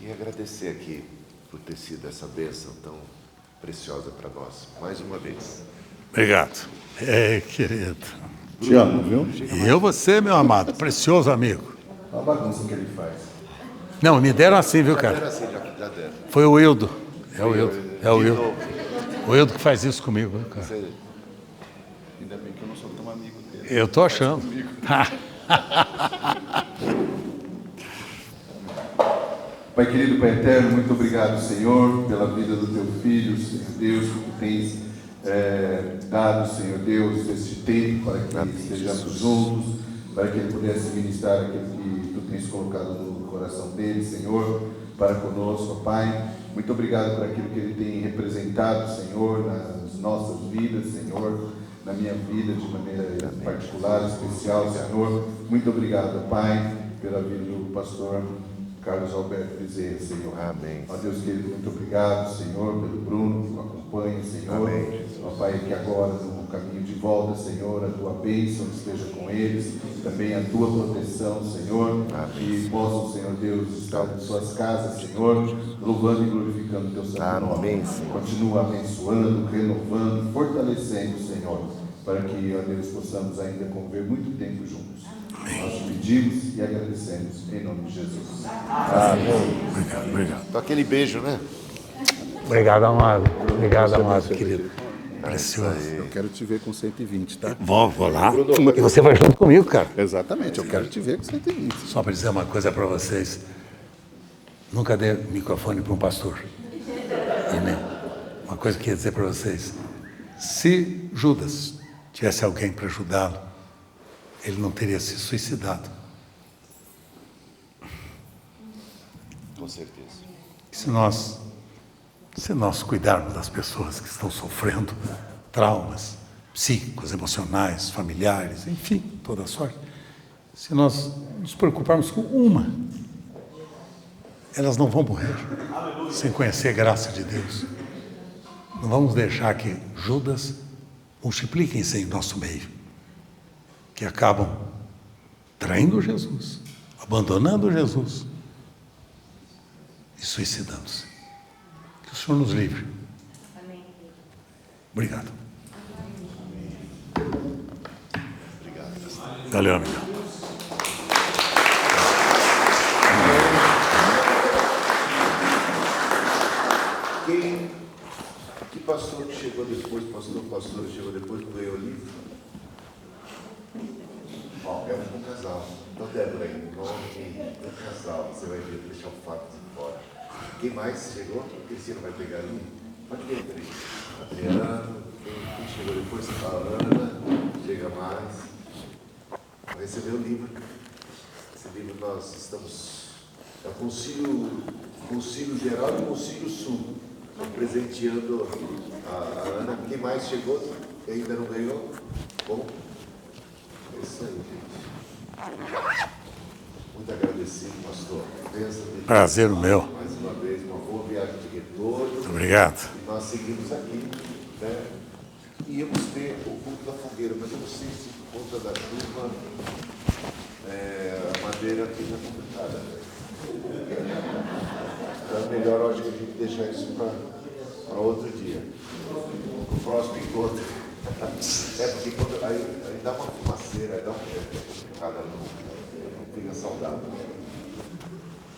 E agradecer aqui por ter sido essa bênção tão preciosa para nós, mais uma vez. Obrigado. Querido. Te amo, viu? E eu você, meu amado, precioso amigo. Olha a bagunça que ele faz. Não, me deram assim, viu, cara? Era assim, já deram. Foi o Hildo. É o Hildo. É o Hildo. O Hildo que faz isso comigo, viu, cara? Ainda bem que eu não sou tão amigo dele. Eu tô achando. Pai querido, Pai eterno, muito obrigado, Senhor, pela vida do Teu Filho, Senhor Deus, que Tu tens dado, Senhor Deus, esse tempo para que estejamos juntos, para que Ele pudesse ministrar aquilo que Tu tens colocado no coração dele, Senhor, para conosco, Pai. Muito obrigado por aquilo que Ele tem representado, Senhor, nas nossas vidas, Senhor, na minha vida de maneira particular, especial, Senhor. Muito obrigado, Pai, pela vida do pastor Carlos Alberto Bezerra, Senhor. Amém. Ó Deus querido, muito obrigado, Senhor, pelo Bruno que o acompanha, Senhor. Amém. Ó Pai, que agora no caminho de volta, Senhor, a Tua bênção esteja com eles, também a Tua proteção, Senhor. Amém. E possam, Senhor Deus, estar em suas casas, Senhor, louvando e glorificando o Teu santo nome. Amém, Senhor. Continua abençoando, renovando, fortalecendo, Senhor, para que, ó Deus, possamos ainda conviver muito tempo juntos. Nós pedimos e agradecemos em nome de Jesus. Amém. Obrigado. Então aquele beijo, né? Obrigado, amado. Obrigado, amado, querido. Precioso. Eu quero te ver com 120, tá? Vou lá. E você vai junto comigo, cara. Exatamente, eu quero te ver com 120. Só para dizer uma coisa para vocês. Nunca dê microfone para um pastor. E nem. Uma coisa que eu ia dizer para vocês. Se Judas tivesse alguém para ajudá-lo, ele não teria se suicidado. Com certeza. Se nós cuidarmos das pessoas que estão sofrendo traumas psíquicos, emocionais, familiares, enfim, toda sorte, se nós nos preocuparmos com uma, elas não vão morrer sem conhecer a graça de Deus. Não vamos deixar que Judas multipliquem-se em nosso meio, que acabam traindo Jesus, abandonando Jesus e suicidando-se. Que o Senhor nos livre. Amém. Obrigado. Obrigado, pastor. Valeu, amigo. Que pastor que chegou depois, pastor que chegou depois, que ganhou o livro? Ó, é um casal. Então, Débora, em nome do casal, você vai ver, deixar o fato de fora. Quem mais chegou? Cristina vai pegar ali? Pode ver, Cris. Adriano, quem chegou depois? A Ana, chega mais. Vai receber o livro. Esse livro nós estamos... É o Concílio Geral e o Concílio Sul. Presenteando a Ana. Quem mais chegou? Quem ainda não ganhou? Bom, é isso aí, gente. Muito agradecido, pastor. Prazer o meu. Mais uma vez, uma boa viagem de retorno. Muito obrigado. E nós seguimos aqui, né? Íamos ter o culto da fogueira, mas eu não sei se por conta da chuva a madeira fica complicada, né? Então é melhor, acho que a gente deixar isso para outro dia. O próximo encontro. É porque aí dá uma fumaceira, aí dá complicada, não fica saudável.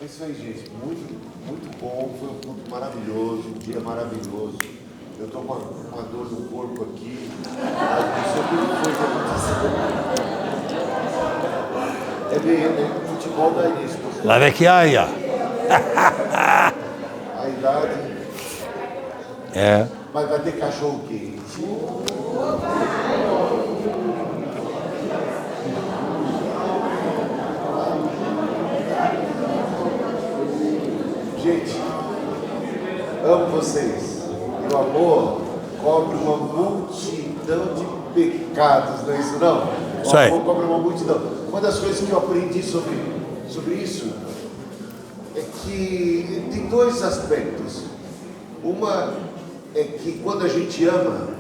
É isso aí, gente. Muito, muito bom. Foi um culto maravilhoso, um dia maravilhoso. Eu estou com uma dor no corpo aqui. Não sei o que foi que aconteceu. É bem, futebol da início. La vecchiaia. A idade. É. Mas vai ter cachorro quente. Gente, amo vocês. E o amor cobre uma multidão de pecados, não é isso não? Isso aí. O amor cobre uma multidão. Uma das coisas que eu aprendi sobre isso é que tem dois aspectos. Uma é que quando a gente ama,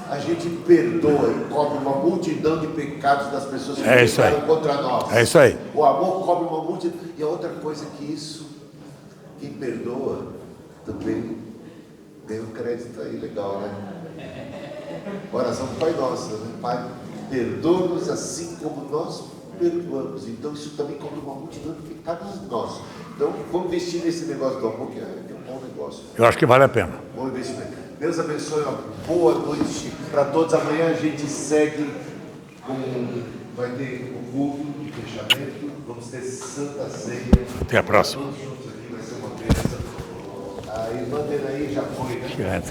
a gente perdoa e cobre uma multidão de pecados das pessoas que pecaram contra nós. É isso aí. O amor cobre uma multidão. E a outra coisa é que isso, quem perdoa, também tem um crédito aí legal, né? Oração do Pai Nosso, né? Pai, perdoa-nos assim como nós perdoamos. Então isso também cobre uma multidão de pecados nossos. Então vamos investir nesse negócio do amor, que é um bom negócio. Eu acho que vale a pena. Bom investimento. Deus abençoe, uma boa noite para todos. Amanhã a gente segue vai ter o culto de fechamento, vamos ter Santa Ceia. Até a próxima. Todos juntos aqui, vai ser uma bênção. A irmã Denaí já foi, né?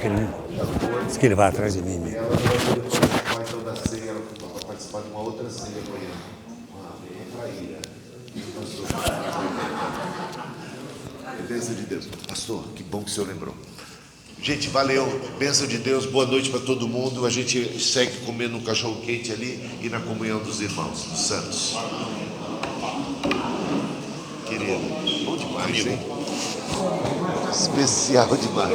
Diz que ele vai atrás de mim. Né? Ela vai participar então da ceia, ela vai participar de uma outra ceia amanhã. Uma traíra. Bênção de Deus. Pastor, que bom que o senhor lembrou. Gente, valeu. Bênção de Deus, boa noite para todo mundo. A gente segue comendo um cachorro quente ali e na comunhão dos irmãos santos. Querido, bom demais, hein? Especial demais.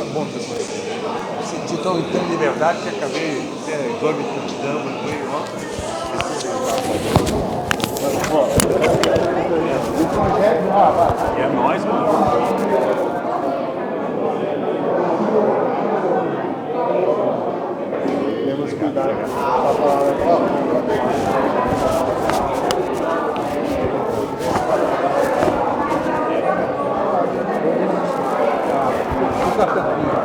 Senti tão em liberdade que acabei dorme multidão, é nóis, mano. Temos cuidado. Tá